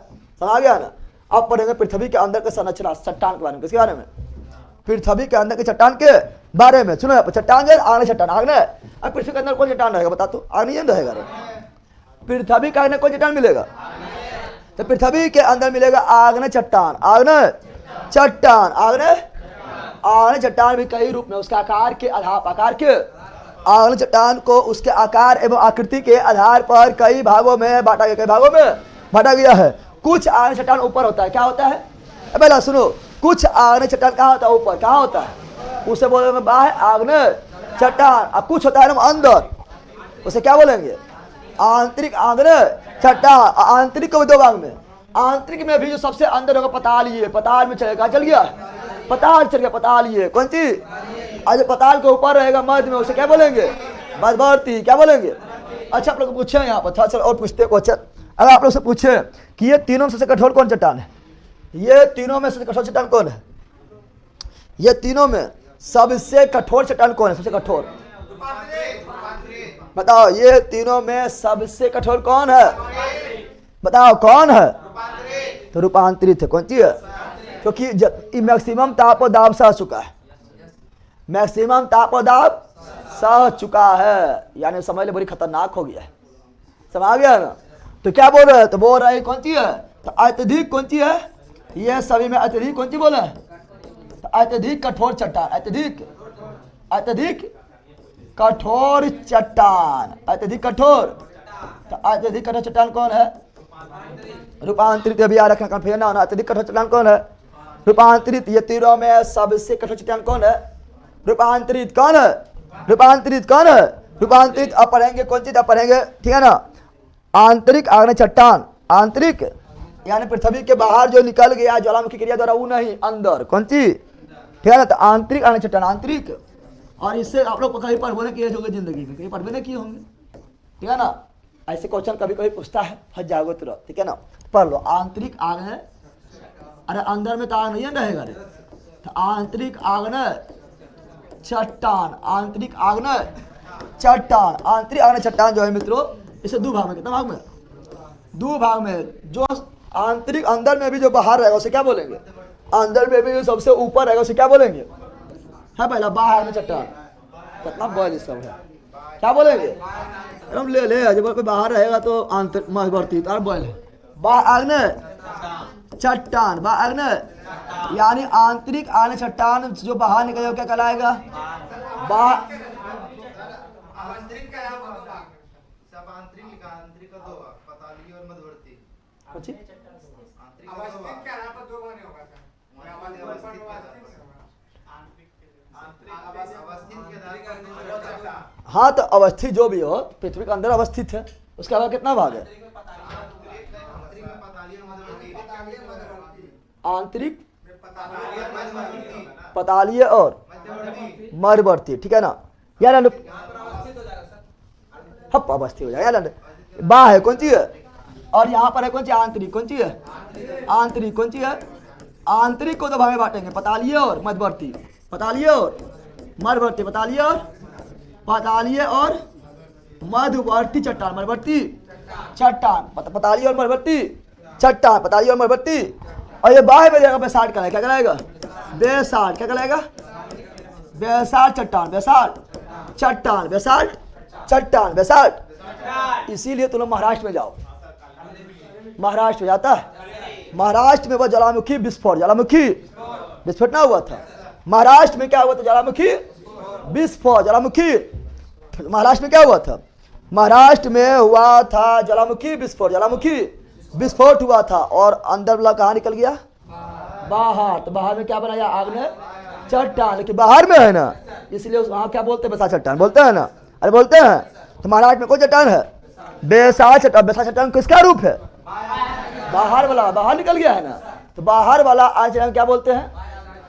समझ गया ना? अब पढ़ेंगे पृथ्वी के अंदर के संरचना, चट्टान के बारे में। किसके बारे में? पृथ्वी के अंदर के चट्टान के बारे में। सुनो, चट्टान है आग्नेय चट्टान। आग्नेय। अब पृथ्वी के अंदर कौन चट्टान रहेगा? बता तो, आग्नेय रहेगा। पृथ्वी के अंदर कौन चट्टान मिलेगा? तो पृथ्वी के अंदर मिलेगा आग्नेय चट्टान। आग्नेय चट्टान, आग्नेय चट्टान भी कई रूप में, उसके आकार के आधार के आग्नेय चट्टान को उसके आकार एवं आकृति के आधार पर कई भागों में बांटा गया, कई भागों में बांटा गया है। कुछ आग्नेय चट्टान ऊपर होता है। क्या होता है? पहला सुनो, कुछ आग्नेय चट्टान कहाँ होता है? ऊपर। कहाँ होता है? उसे बोलेंगे बाहर आग्नेय चट्टान। अब कुछ होता है ना अंदर, उसे क्या बोलेंगे? आंतरिक आग्नेय चट्टान। आंतरिक को दो भाग में, आंतरिक में भी जो सबसे अंदर होगा पताल, ये पताल में चलेगा। चल गया? पताल चल गया, पताल ये कौन चीज? आज पताल के ऊपर रहेगा मध्य में, उसे क्या बोलेंगे? मध्यवर्ती। क्या बोलेंगे? अच्छा, आप लोग पूछे यहाँ पर, थोड़ा सा और पूछते क्वेश्चन। अगर आप लोग से पूछे कि ये तीनों में सबसे कठोर कौन चट्टान है, ये तीनों में सबसे कठोर चट्टान कौन है? ये तीनों में सबसे कठोर चट्टान कौन है? सबसे कठोर बताओ। ये तीनों में सबसे कठोर कौन है? बताओ कौन है? तो रूपांतरित है। कौन चीज है? क्योंकि मैक्सिमम ताप और दाब सह चुका है, मैक्सिमम ताप और दाब सह चुका है, यानी समझ ले बड़ी खतरनाक हो गया है। समझ गया ना? तो क्या बोल रहे हैं? तो बोल रहे हैं कौन चीज है? तो अत्यधिक कौन चीज है? ये सभी में अत्यधिक कौन चीज बोले? तो अत्यधिक कठोर चट्टान, अत्यधिक कठोर चट्टान, अत्यधिक कठोर। तो अत्यधिक कठोर चट्टान कौन है? रूपांतरित। अभी याद रखना, कंफ्यूजन ना होना। अत्यधिक कठोर चट्टान कौन है? रूपांतरित। ये तीनों में सबसे कठोर चट्टान कौन है? रूपांतरित। कौन है? रूपांतरित। कौन है? रूपांतरित। अब पढ़ेंगे कौन चीज? अब पढ़ेंगे, ठीक है ना? आंतरिक आग्नेय चट्टान। आंतरिक यानी पृथ्वी के बाहर जो निकल गया ज्वालामुखी क्रिया द्वारा, वो नहीं, अंदर। कौन चीज? ठीक है ना? तो आंतरिक आग्नेय चट्टान, आंतरिक। और इससे आप लोग को कहीं पढ़वे नहीं किए होंगे जिंदगी में, कहीं पढ़वे नहीं किए होंगे, ठीक है ना? ऐसे क्वेश्चन कभी कभी पूछता है, फंस जाओगे तुरंत, ठीक है ना? पढ़ लो। आंतरिक आग्नेय, अरे अंदर में तो आग्नेय रहेगा रे। तो आंतरिक आग्नेय चट्टान, आंतरिक आग्नेय चट्टान। आंतरिक आग्नेय चट्टान जो है मित्रों, इसे दो भाग में, कितना भाग में? दो भाग में। जो आंतरिक अंदर में भी जो बाहर रहेगा उसे क्या बोलेंगे? अंदर में भी जो सबसे ऊपर रहेगा उसे क्या बोलेंगे? है पहला बाहर में चट्टान। कितना बॉयल सब है, क्या बोलेंगे? हम ले जब कोई बाहर रहेगा तो आंतरिक मध्यवर्ती, तो बॉयल है। आग्नेय चट्टान, आग्नेय यानी आंतरिक आग्नेय चट्टान जो बाहर निकले क्या कहलाएगा? हाँ, तो अवस्थित जो भी हो, पृथ्वी के अंदर अवस्थित है, उसका भाग कितना भाग है? आंतरिक, पतालीय और मध्यवर्ती, ठीक है ना? यार हप अवस्थित हो जाएगा। बा है कौन सी है, और यहाँ पर है कौन सी? आंतरिक। कौन सी है? आंतरिक। कौन सी है? आंतरिक को दो भाग में बांटेंगे, पतालीय और मध्यवर्ती। पतालीय और मध्यवर्ती, पतालीय और मध्यवर्ती चट्टान, मध्यवर्ती चट्टान, पतालीय और मध्यवर्ती चट्टान, पतालीय और मध्यवर्ती। और ये बाह्य में जगह बेसाल्ट का है, क्या कहलाएगा? बेसाल्ट। क्या कहलाएगा? बेसाल्ट चट्टान, बेसाल्ट चट्टान, बेसाल्ट चट्टान, बेसाल्ट। इसीलिए तुम लोग महाराष्ट्र में जाओ। महाराष्ट्र में जाता है, महाराष्ट्र में वो ज्वालामुखी विस्फोट, ज्वालामुखी विस्फोट ना हुआ था। महाराष्ट्र में क्या हुआ था? ज्वालामुखी विस्फोट, ज्वालामुखी। महाराष्ट्र में क्या हुआ था? महाराष्ट्र में हुआ था ज्वालामुखी विस्फोट, ज्वालामुखी विस्फोट हुआ था। और अंदर वाला कहाँ निकल गया? बाहर। तो बाहर में क्या बनाया? आग्नेय चट्टान, लेकिन बाहर में है ना, इसलिए वहां क्या बोलते हैं? बेसाल्ट चट्टान बोलते हैं ना। अरे बोलते हैं। तो महाराष्ट्र में कौन चट्टान है? बेसाल्ट चट्टान। बेसाल्ट चट्टान किसका रूप है? बाहर वाला, बाहर निकल गया है ना। तो बाहर वाला आज चट्टान क्या बोलते हैं?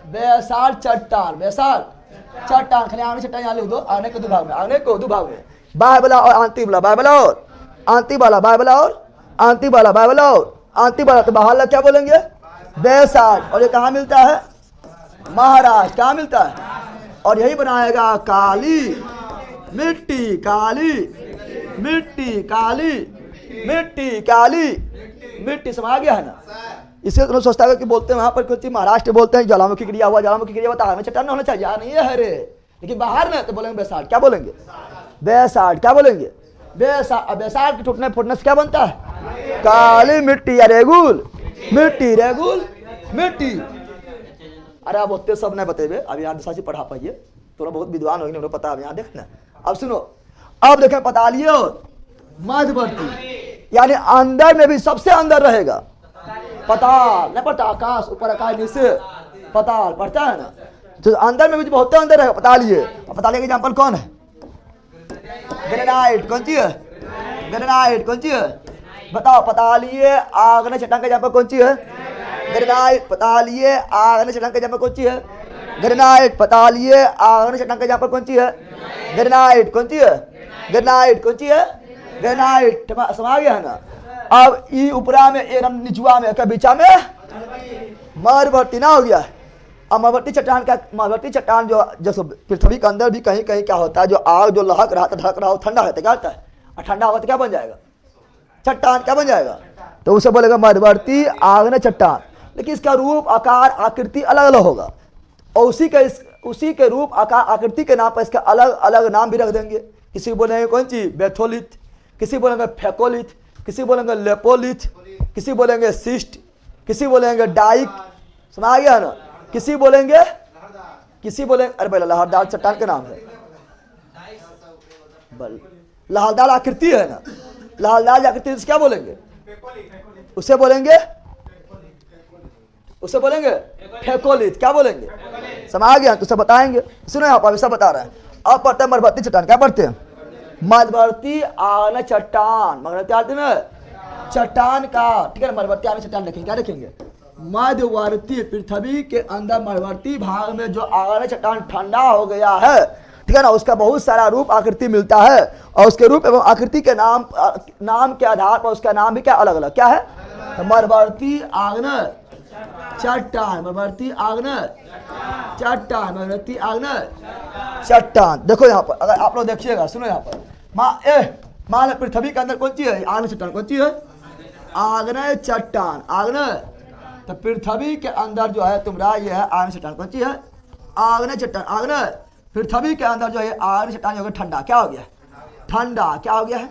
बेसाल्ट चट्टान, बेसाल्ट चट्टान। खाली आग्नेय चट्टान यहाँ लिख दो, आग्नेय को दो भाग में, आग्नेय को दो भाग में, बाह्य वाला और आंतरिक वाला, बाह्य वाला और आंतरिक वाला, बाह्य वाला और आंतरिक वाला, बाह्य वाला और आंतरिक वाला। तो बाहर वाला क्या बोलेंगे? बेसाल्ट। और ये कहाँ मिलता है? महाराष्ट्र। कहाँ मिलता है? और यही बनाएगा काली मिट्टी, काली मिट्टी, काली मिट्टी, काली मिट्टी। समझ गया है ना? इससे तुम सोचता है कि बोलते हैं वहां पर कुछ महाराष्ट्र बोलते हैं ज्वालामुखी क्रिया हुआ, ज्वालामुखी क्रिया बता हमें चट्टान होना चाहिए, नहीं है रे। लेकिन बाहर में तो बोलेंगे बेसाल्ट। क्या बोलेंगे? बेसाल्ट। क्या बोलेंगे? बेसाल्ट के टूटने फूटने से क्या बनता है? काली मिट्टी या रेगुल मिट्टी, रेगुल मिट्टी। अरे आप होते सब नहीं बतेबे, अब यहाँ दिशा से पढ़ा पाइए, थोड़ा बहुत विद्वान होंगे, उन्हें पता है। यहाँ देखना, अब सुनो, अब देखें पतालीय और मध्यवर्ती, यानी अंदर में भी सबसे अंदर रहेगा पताल, नहीं पढ़ता? आकाश ऊपर, आकाश नीचे, पताल पढ़ता है ना। तो अंदर में भी बहुत अंदर रहेगा पतालीय। पतालीय का एग्जाम्पल कौन है? ग्रेनाइट। कौन सी है? ग्रेनाइट। कौन सी है? बताओ। पतालीय आग्नेय चट्टान का एग्जाम्पल कौन सी है? ग्रेनाइट। पतालीय आग्नेय चट्टान का एग्जाम्पल कौन सी है? ग्रेनाइट। पतालीय आग्नेय चट्टान का एग्जाम्पल कौन सी है? ग्रेनाइट। कौन सी है? ग्रेनाइट। कौन सी है? ग्रेनाइट। समझ गया है ना? अब ई ऊपरा में एकदम निचुआ में, क्या बीचा में? मध्यवर्ती ना हो गया। अब मध्यवर्ती चट्टान का, मध्यवर्ती चट्टान जो जैसे पृथ्वी के अंदर भी कहीं कहीं क्या होता है, जो आग जो लहक रहा था, ढक रहा हो, ठंडा होता है, क्या होता है? और ठंडा होगा तो क्या बन जाएगा? चट्टान। क्या बन जाएगा? तो उसे बोलेगा मध्यवर्ती आग्नेय चट्टान। लेकिन इसका रूप, आकार, आकृति अलग अलग होगा, और उसी के रूप, आकार, आकृति के नाम पर इसका अलग अलग नाम भी रख देंगे। किसी बोलेंगे कौन सी? बेथोलिथ, किसी बोलेंगे फेकोलिथ, किसी बोलेंगे लेपोलिथ, किसी बोलेंगे सिस्ट, किसी बोलेंगे डाइक। समझ गया ना? किसी बोलेंगे अरे भाई लहरदार चट्टान के नाम है, लहरदार आकृति है ना, लहरदार आकृति क्या बोलेंगे? उसे बोलेंगे फेकोलिथ। क्या बोलेंगे? समझ गया? तो सब बताएंगे। सुनो यहाँ पर सब बता रहे हैं। अब पढ़ते हैं मध्यवर्ती चट्टान। क्या पढ़ते हैं? मध्यवर्ती आग्नेय चट्टान, मध्यवर्ती में चट्टान का, ठीक है। मध्यवर्ती आग्नेय चट्टान लिखेंगे, क्या लिखेंगे? मध्यवर्ती, पृथ्वी के अंदर मध्यवर्ती भाग में जो आग्नेय चट्टान ठंडा हो गया है, ठीक है ना, उसका बहुत सारा रूप आकृति मिलता है, और उसके रूप एवं आकृति के नाम के आधार पर उसका नाम भी क्या अलग अलग क्या है? मध्यवर्ती आग्नेय चट्टान, मध्यवर्ती आग्नेय चट्टान, मध्यवर्ती आग्नेय चट्टान। देखो यहाँ पर, अगर आप लोग देखिएगा, सुनो यहाँ पर, मान पृथ्वी के अंदर कौन सी है? आग्नेय चट्टान। कौन सी है? आग्नेय चट्टान, आग्नेय। तो पृथ्वी के अंदर जो है तुम्हारा ये है आग्नेय चट्टान। कौन सी है? आग्नेय चट्टान, आग्नेय। पृथ्वी के अंदर जो है आग्नेय चट्टान हो गया ठंडा। क्या हो गया? ठंडा। क्या हो गया है?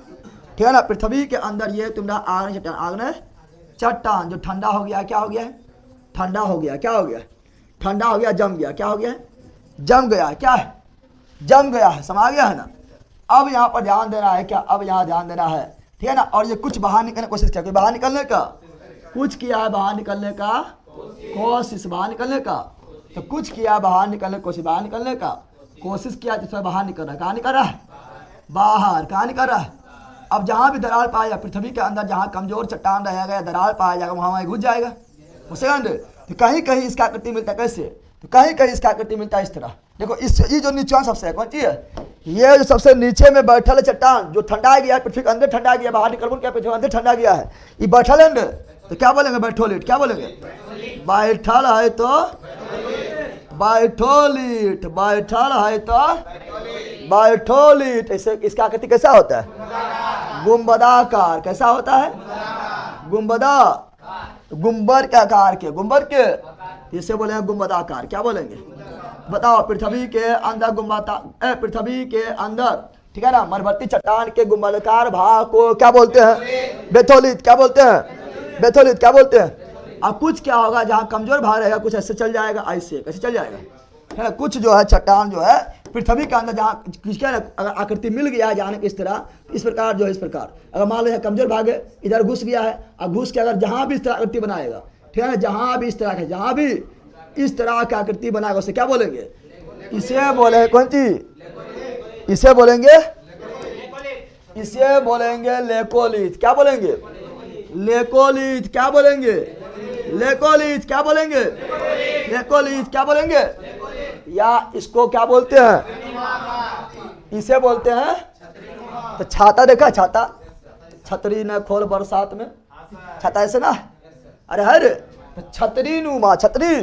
ठीक है ना? पृथ्वी के अंदर ये तुम्हारा आग्नेय चट्टान, आग्नेय चट्टान जो ठंडा हो गया, क्या हो गया है? ठंडा हो गया, क्या हो गया? ठंडा हो गया, जम गया, क्या हो गया है? जम गया, क्या है? जम गया है, समा गया है ना। अब यहाँ पर ध्यान देना है, क्या? अब यहाँ ध्यान देना है, ठीक है ना। और ये कुछ बाहर निकलने की कोशिश किया, कोई बाहर निकलने का कुछ किया है, बाहर निकलने का कोशिश, बाहर निकलने का, तो कुछ किया बाहर निकलने की कोशिश, बाहर निकलने का कोशिश किया, जिसमें बाहर निकल रहा है, कहाँ निकल रहा है? बाहर, कहाँ निकल रहा है? अब जहाँ भी दरार पाया जाएगा पृथ्वी के अंदर, जहाँ कमजोर चट्टान रहेगा या दरार पाया जाएगा वहाँ घुस जाएगा, घुसेगा। तो कहीं कहीं इसका आकृति मिलता है, कैसे? तो कहीं कहीं इसका आकृति मिलता है इस तरह। देखो इस ये जो नीचा सबसे है, कौन सी है? ये जो सबसे नीचे में बैठल है चट्टान, जो ठंडा गया है, पृथ्वी के अंदर ठंडा गया, बाहर निकल क्या पृथ्वी के अंदर ठंडा गया है, ये बैठल है। तो क्या बोलेंगे? बैठोलिट। क्या बोलेंगे? बैठल है तो बैठोलिट, बैठल है तो बैठोलिट। ऐसे इसका आकृति कैसा होता है? गुंबदाकार। कैसा होता है? गुंबदा, गुंबर के आकार के, गुंबर के, इसे बोलेंगे गुंबदाकार। क्या बोलेंगे? बताओ। पृथ्वी के अंदर गुंबदा, पृथ्वी के अंदर, ठीक है ना, मध्यवर्ती चट्टान के गुंबदाकार भाग को क्या बोलते हैं? बैथोलिट। क्या बोलते हैं? बैथोलिट। क्या बोलते हैं? अब कुछ क्या होगा, जहाँ कमजोर भाग रहेगा कुछ ऐसे चल जाएगा, ऐसे कैसे चल जाएगा, है ना। कुछ जो है चट्टान जो है पृथ्वी के अंदर, जहाँ किसका अगर आकृति मिल गया है जाने इस तरह, इस प्रकार जो है, इस प्रकार अगर मान लीजिए कमजोर भाग है, इधर घुस गया है, अब घुस के अगर जहाँ भी इस तरह आकृति बनाएगा, ठीक है ना, जहाँ भी इस तरह है, जहाँ भी इस तरह की आकृति बनाएगा उसे क्या बोलेंगे? इसे बोले कौन सी? इसे बोलेंगे, इसे बोलेंगे लेकोलिथ। क्या बोलेंगे? लेकोलिथ। क्या बोलेंगे? लेकोलिथ। क्या बोलेंगे? लेकोलिथ। क्या बोलेंगे? या इसको क्या बोलते हैं? इसे बोलते हैं तो छाता। देखा छाता? छतरी न खोल बरसात में, छाता ऐसे ना, अरे हर छतरी नुमा, छतरी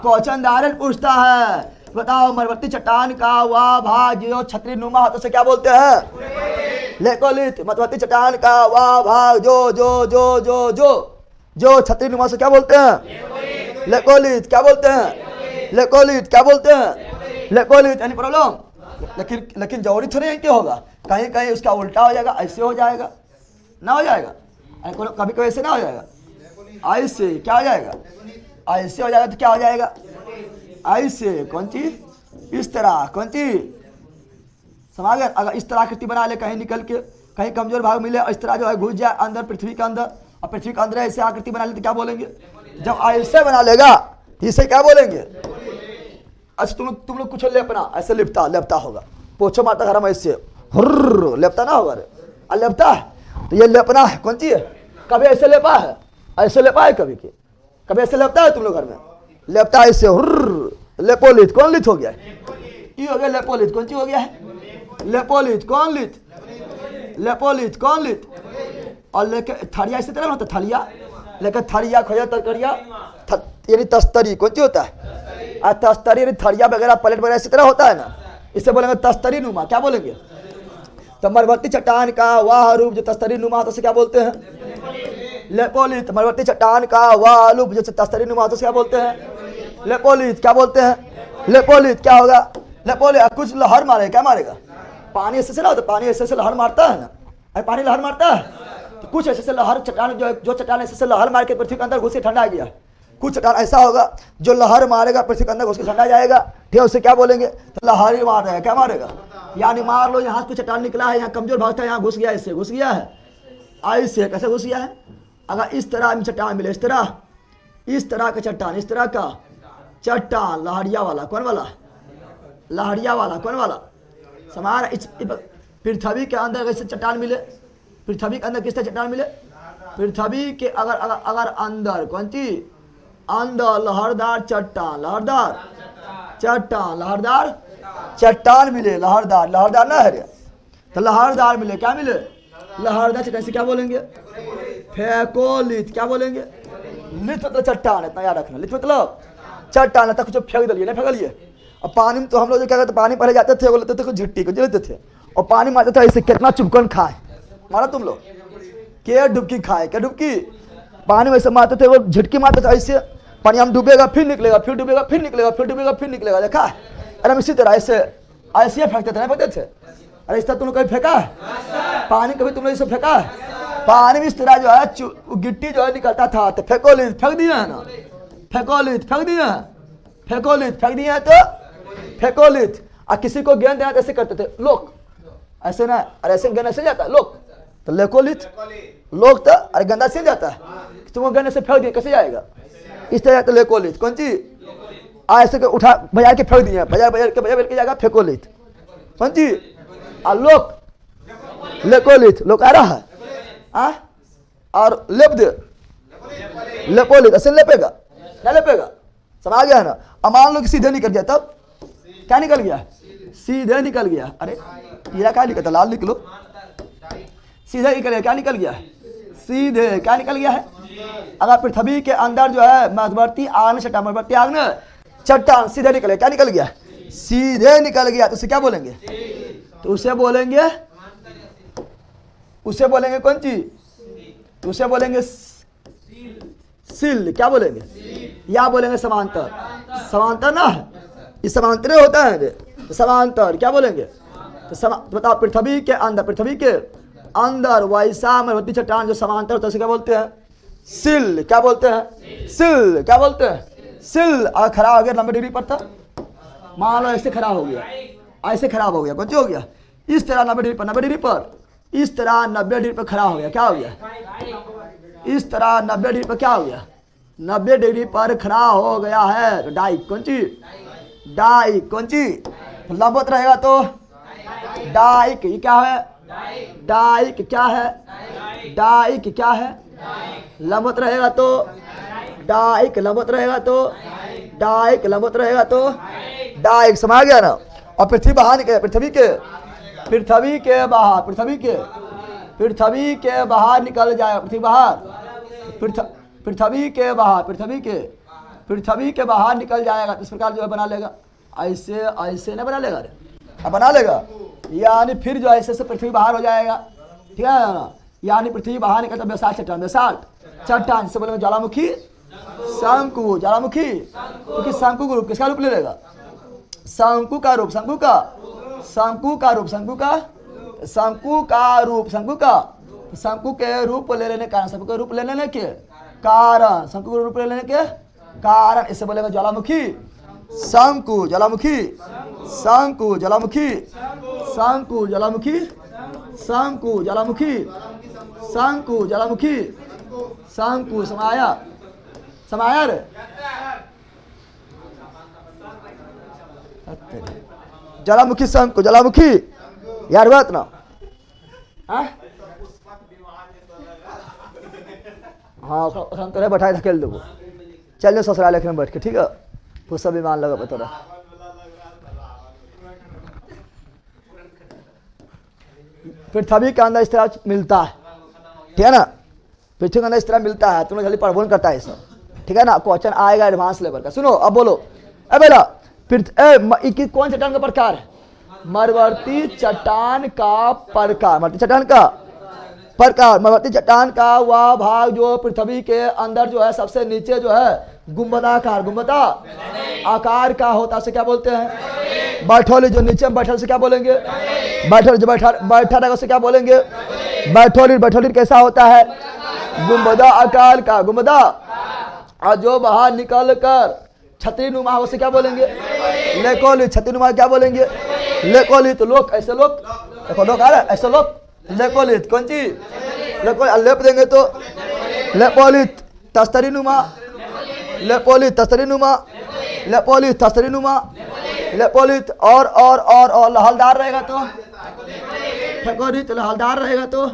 क्वेश्चन दायरन पूछता है। बताओ मध्यवर्ती चट्टान का वह भाग जो छतरी नुमा होता है उसे क्या बोलते हैं? लेकोलिथ। मध्यवर्ती चट्टान का वह भाग जो जो जो जो जो जो छतरी नुमा से क्या बोलते हैं? लेकोलिथ। क्या बोलते हैं? लेकोलिथ। क्या बोलते हैं? लेकोलिथ। Any problem? लेकिन जरूरी थोड़ी है क्या होगा, कहीं कहीं उसका उल्टा हो जाएगा, ऐसे हो जाएगा, ना हो जाएगा, कभी कभी ऐसे ना हो जाएगा, ऐसे क्या हो जाएगा, ऐसे हो जाएगा, तो क्या हो जाएगा? ऐसे। कौन चीज? इस तरह। कौन चीज? समझ गए? अगर इस तरह आकृति बना ले, कहीं निकल के कहीं कमजोर भाग मिले, इस तरह जो है घुस जाए अंदर पृथ्वी के अंदर, और पृथ्वी के अंदर ऐसे आकृति बना ले तो क्या बोलेंगे? जब ऐसे बना लेगा इसे क्या बोलेंगे? अच्छा तुम लोग कुछ लेपना, ऐसे लिपता लेपता होगा, पोछो मारता घर में ऐसे हुर्र लेपता ना होगा, अरे लेपता है तो ये लेपना है। कौन चीज? कभी ऐसे लेपा है? ऐसे लेपा है कभी? के कभी ऐसे लेपता है तुम लोग घर में? लेपता है ऐसे हुर्र। लेपोलिथ। कौन लिथ हो गया? ये हो गया लेपोलिथ। कौन चीज हो गया है? लेपोलिथ। कौन लिथ? लेपोलिथ। कौन लिथ? और लेके थरिया इसी तरह होता है, थलिया लेकर थरिया खोया तरकरिया, यानी तस्तरी। कौन चीज होता है? तस्तरी यानी थरिया वगैरह पलेट वगैरह इसी तरह होता है ना, इसे बोलेंगे तस्तरी नुमा। क्या बोलेंगे? तो मध्यवर्ती चट्टान का वह रूप जो तस्तरी नुमा होता है क्या बोलते हैं? लेपोलिथ। मध्यवर्ती चट्टान का वह रूप जो तस्तरी नुमा होता है क्या बोलते हैं? लेपोलिथ। क्या बोलते हैं? लेपोलिथ। क्या होगा? लेपोलिथ। कुछ लहर मारेगा, क्या मारेगा? पानी ऐसे से ना होता, पानी ऐसे से लहर मारता है ना, अरे पानी लहर मारता है, तो कुछ ऐसे से लहर चट्टान जो चट्टान ऐसे से लहर मार के पृथ्वी के अंदर घुस के ठंडा गया, कुछ चट्टान ऐसा होगा जो लहर मारेगा पृथ्वी के अंदर घुस के ठंडा जाएगा, ठीक है, उसे क्या बोलेंगे? तो लहर ही मार रहा है। क्या मारेगा? यानी मार लो यहाँ से चट्टान निकला है, यहाँ कमजोर भाग था, यहाँ घुस गया, इससे घुस गया है, ऐसे कैसे घुस गया है? अगर इस तरह में चट्टान मिले, इस तरह का चट्टान, इस तरह का चट्टान लहरिया वाला, कौन वाला? लहरिया वाला। कौन वाला? समार इस पृथ्वी के अंदर कैसे चट्टान मिले? पृथ्वी के अंदर किस तरह चट्टान मिले? पृथ्वी के अगर अगर अगर अंदर कौन सी? अंदर लहरदार चट्टान, लहरदार चट्टान, लहरदार चट्टान मिले, लहरदार, लहरदार ना है तो लहरदार मिले, क्या मिले? लहरदार चट्टान से क्या बोलेंगे? फेकोलिथ। क्या बोलेंगे? लिथ मतलब चट्टान, इतना याद रखना। लिथ मतलब चट्टान है, कुछ फेंक दिलिए, नहीं फेंकलिए। और पानी में तो हम लोग जो क्या करते, पानी पहले जाते थे, वो लेते थे झिट्टी को लेते थे और पानी मारते थे ऐसे, कितना चुपकन खाए मारा तुम लोग, क्या डुबकी खाए, क्या डुबकी पानी में ऐसे मारते थे, वो झिटकी मारते थे ऐसे, पानी हम डूबेगा फिर निकलेगा, फिर डूबेगा फिर निकलेगा, फिर डूबेगा फिर निकलेगा, देखा? अरे हम इसी तरह ऐसे ऐसे फेंकते थे, नहीं फेंकते थे? अरे इस तरह तुम लोग कभी फेंका है पानी? कभी तुम लोग इसे फेंका है? पानी में इस तरह जो है गिट्टी जो है निकलता था, तो फेकोलित फेंक दिया है ना, फेकोलित फेंक दिया है, फेकोलित फेंक दिया है तो फेकोलित। और किसी को गेंद देना ऐसे करते थे लोग, ऐसे ना, और ऐसे गेंद ऐसे जाता है लोग, तो लेकोलित लोग तो, अरे गंदा से जाता है, तुमको गेंद से फेंक दिया कैसे जाएगा, इस तरह तो लेकोलित। कौन चीज ऐसे के उठा बाजार के फेंक दिया, बाजार के जाएगा फेकोलित। कौन चीज लोग लेकोलित, लोग आ रहा है और लेप दे लेपोलित, ऐसे लेपेगा क्या लेपेगा, समझ गया है ना। अब मान लो कि सीधे निकल गया, तब क्या निकल गया, सीधे निकल गया, अरे ये क्या निकलता, लाल लिख लो, सीधे निकल गया, क्या निकल गया, सीधे क्या निकल गया है। अगर पृथ्वी के अंदर जो है मध्यवर्ती आग्न चट्टान, मध्यवर्ती आग्न चट्टान सीधे निकल गया, क्या निकल गया, सीधे निकल गया, तो उसे क्या बोलेंगे, तो उसे बोलेंगे, उसे बोलेंगे कौन चीज, तो उसे बोलेंगे सिल, क्या बोलेंगे, या बोलेंगे समांतर, समांतर ना, ये समांतर होता है, तो समांतर क्या बोलेंगे, तो बताओ पृथ्वी के अंदर, पृथ्वी के अंदर वैसा मध्यवर्ती चट्टान जो समांतर होता है उसे क्या बोलते हैं, सिल, क्या बोलते हैं, सिल, क्या बोलते हैं, सिल। और खड़ा हो गया 90 डिग्री पर था, मान लो ऐसे खड़ा हो गया, ऐसे खराब हो गया, कौन हो गया, इस तरह 90 डिग्री पर, 90 डिग्री पर, इस तरह 90 डिग्री पर खड़ा हो गया, क्या हो गया, इस तरह 90 डिग्री पर क्या हो गया, 90 डिग्री पर खड़ा हो गया है, तो डाइक, कौन चीज, डाइक, कौन चीज, लंबवत रहेगा तो डाइक, ये क्या है, डाइक क्या है, डाइक क्या है, लंबवत रहेगा तो डाइक, लंबवत रहेगा तो डाइक, लंबवत रहेगा तो डाइक, समझ गया ना। और पृथ्वी बाहर निकले, पृथ्वी के बाहर, पृथ्वी के बाहर निकल जाए, पृथ्वी बाहर, पृथ्वी के बाहर, पृथ्वी के बाहर निकल जाएगा, इस प्रकार जो है बना लेगा, ऐसे ऐसे नहीं बना लेगा, अरे बना लेगा, यानी फिर जो ऐसे से पृथ्वी बाहर हो जाएगा, ठीक है ना, यानी पृथ्वी बाहर निकलता बेसाल्ट चट्टान, बेसाल्ट चट्टान से बोलेंगे ज्वालामुखी, शंकु, ज्वालामुखी, क्योंकि शंकु का रूप किसका रूप ले लेगा, शंकु का रूप, शंकु का रूप, शंकु के रूप ले लेने कारण, शंकु के रूप ले लेने के कारण, शंकु के रूप ले लेने के कारण, इससे बोलेगा ज्वालामुखी, शंकु, ज्वालामुखी, शंकु, ज्वालामुखी, शंकु, ज्वालामुखी, शंकु, ज्वालामुखी, शंकु, ज्वालामुखी, शंकु, समाया, समाया रे, ज्वालामुखी, शंकु, ज्वालामुखी, यार बात ना, हाँ शंकर है, बैठाए धकेल दो, चलिए ससुराल में बैठ के, ठीक है, तो सब ईमान लगा बता, पृथ्वी के अंदर इस तरह मिलता है, ठीक है ना, पृथ्वी के अंदर इस तरह मिलता है, तुम्हें जल्दी पढ़ करता है सब, ठीक है ना, क्वेश्चन आएगा एडवांस लेवल का। सुनो अब बोलो, बेला कौन चट्टान का प्रकार है, मध्यवर्ती चट्टान का प्रकार, मध्यवर्ती चट्टान का प्रकार, मध्यवर्ती चट्टान का वह भाग जो पृथ्वी के अंदर जो है सबसे नीचे जो है गुंबदाकार, गुंबदा आकार का होता है, से क्या बोलते हैं, बैठोली, जो नीचे बैठल से क्या बोलेंगे, बैठल, जो बैठा रहेगा उसे क्या बोलेंगे, बैठोली, बैठोली कैसा होता है, गुंबदा आकार का, गुंबदा, और जो बाहर निकल कर छतरी नुमा उसे क्या बोलेंगे, लेकोली, छतरी नुमा क्या बोलेंगे, लेकोली, तो लोग, ऐसे लोग, देखो लोग आ रहा है, ऐसे लोग, लेकोलित, कौन चीज, लेकोलित, लेप देंगे तो लेपोलित, तस्तरी नुमा, लेपोलित, तस्तरी नुमा, लेपोलित, तस्तरी नुमा, लेपोलित, और लहलदार रहेगा तो फेकोलित, लहलदार रहेगा तो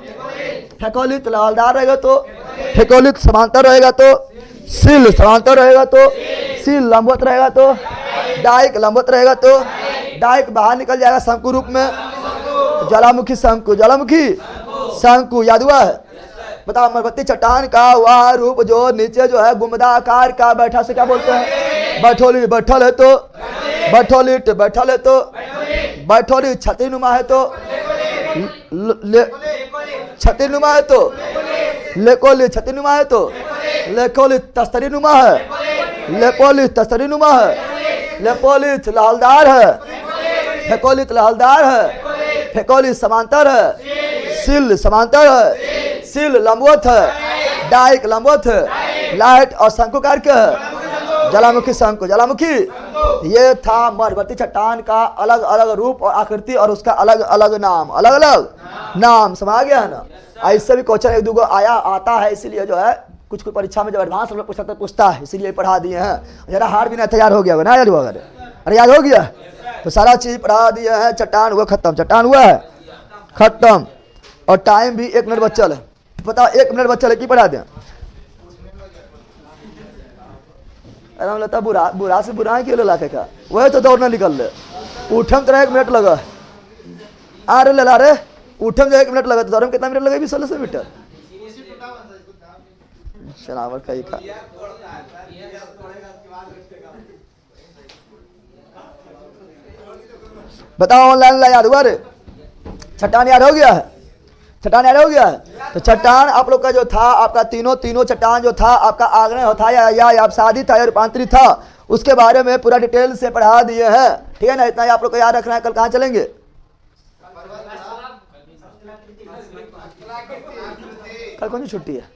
फेकोलित, लहलदार रहेगा तो फेकोलित, समांतर रहेगा तो सिल, समांतर रहेगा तो सिल, लंबवत रहेगा तो डाइक, लंबवत रहेगा तो डाइक, बाहर निकल जाएगा शंकु रूप में, ज्वालामुखी, शंकु, ज्वालामुखी, शंकु, याद हुआ है, बताओ मध्यवर्ती चट्टान का वह रूप जो नीचे जो है गुंबदा आकार का बैठा से क्या बोलते हैं, बैठोली, बैठल है तो बैठोलिट, बैठल है तो बैठोली, छतरी नुमा है तो छतरी नुमा है तो लेकोली, छतरी नुमा है तो लेकोली, तस्तरी नुमा है, लेकोली, तस्तरी नुमा है, लेपोलित लहलदार है, फेकोलित लहलदार है, फेकोलित समांतर है, सिल समांतर है, सील लंबवत है, डाइक लंबवत है, लाइट और शंकुकार क्या है, ज्वालामुखी शंकु ज्वालामुखी। ये था मध्यवर्ती चट्टान का अलग अलग रूप और आकृति और उसका अलग अलग नाम, अलग अलग नाम। समझ गया है ना। ऐसे भी क्वेश्चन एक दो आया आता है, इसीलिए जो है कुछ कुछ परीक्षा में जब एडवांस में पूछता है, इसीलिए पढ़ा दिए हैं। जरा हार भी ना तैयार हो गया ना याद हुआ, अरे याद हो गया तो सारा चीज पढ़ा दिए हैं। चट्टान हुआ खत्म, चट्टान हुआ है खत्म। और टाइम भी 1 मिनट बचल है। बताओ 1 मिनट बचल है कि पढ़ा दें? अरे लगता बुरा बुरा से बुरा क्यों लाके का, वह तो दौड़ना निकल ले। उठम तो 1 मिनट लगा, अरे लला रे उठम जो 1 मिनट लगा तो दौड़म कितना मिनट लगे? 16 मीटर शरावर कहीं का। बताओ ऑनलाइन याद हुआ रे? चट्टान याद हो गया है? चट्टान याद हो गया है? तो चट्टान आप लोग का जो था, आपका तीनों चट्टान जो था आपका आग्नेय था या अपसादी था या रूपांतरित था, उसके बारे में पूरा डिटेल से पढ़ा दिए हैं। ठीक है ना, इतना ही आप लोग को याद रखना है। कल कहाँ चलेंगे? कल कौन सी छुट्टी है?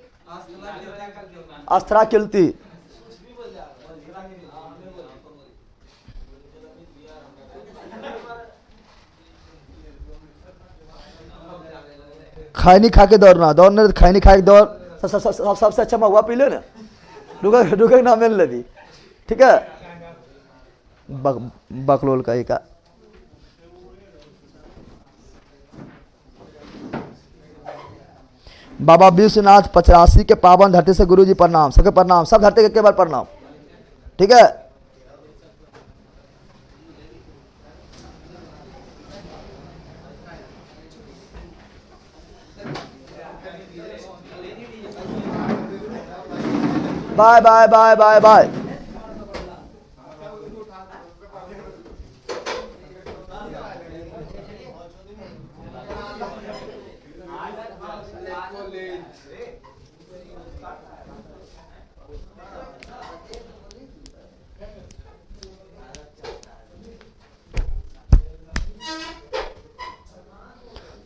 अस्त्रा किल्ती। खैनी खा के दौड़ना, दौड़ने खैनी खा के दौड़। सबसे अच्छा महुआ पी ले ना, रुके ना मिल ले। ठीक है, बकलोल का ही का। बाबा विश्वनाथ 85 के पावन धरती से गुरुजी प्रणाम, सबके प्रणाम, सब धरती के बार प्रणाम। ठीक है, bye bye bye bye bye.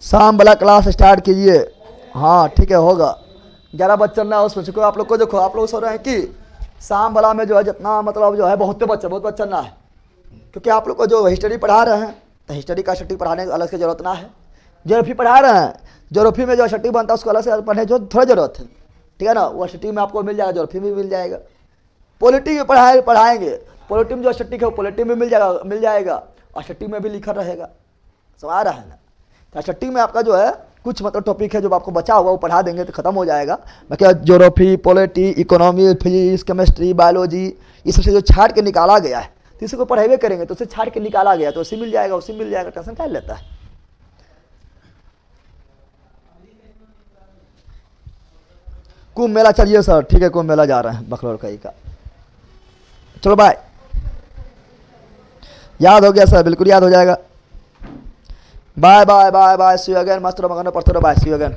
शाम वाला क्लास स्टार्ट कीजिए। हाँ ठीक है, होगा। 11 बच्चे ना उस बच्चे को आप लोग को देखो, आप लोग सोच रहे हैं कि शाम वाला में जो है जितना मतलब जो है बहुत बच्चा ना है, क्योंकि आप लोग को जो हिस्ट्री पढ़ा रहे हैं तो हिस्ट्री का छुट्टी पढ़ाने की अलग से जरूरत ना है। ज्योग्राफी पढ़ा रहे हैं, ज्योग्राफी में जो छुट्टी बनता है उसको अलग से पढ़ने जो थोड़ा जरूरत है। ठीक है ना, वो छुट्टी में आपको मिल जाएगा, ज्योग्राफी में मिल जाएगा। पॉलिटी में पढ़ाएंगे, पॉलिटी में जो छुट्टी है वो पॉलिटी में मिल जाएगा और छुट्टी में भी लिखा रहेगा। समझ रहा है ना। तो छुट्टी में आपका जो है कुछ मतलब टॉपिक है जो आपको बचा हुआ वो पढ़ा देंगे तो खत्म हो जाएगा। बाकी geography, polity, economy, physics, chemistry, biology, इस सबसे जो छाट के निकाला गया है तो इसी को पढ़ावे करेंगे, तो उसे छाट के निकाला गया तो उसी मिल जाएगा, उसी मिल जाएगा। टेंशन क्या लेता है। कुंभ मेला चलिए सर, ठीक है, कुंभ मेला जा रहे हैं बकलोल कई का। चलो बाय। याद हो गया सर? बिल्कुल याद हो जाएगा। Bye bye bye bye, see you again. मस्त रहो मगन, पढ़ते रहो। Bye, see you again.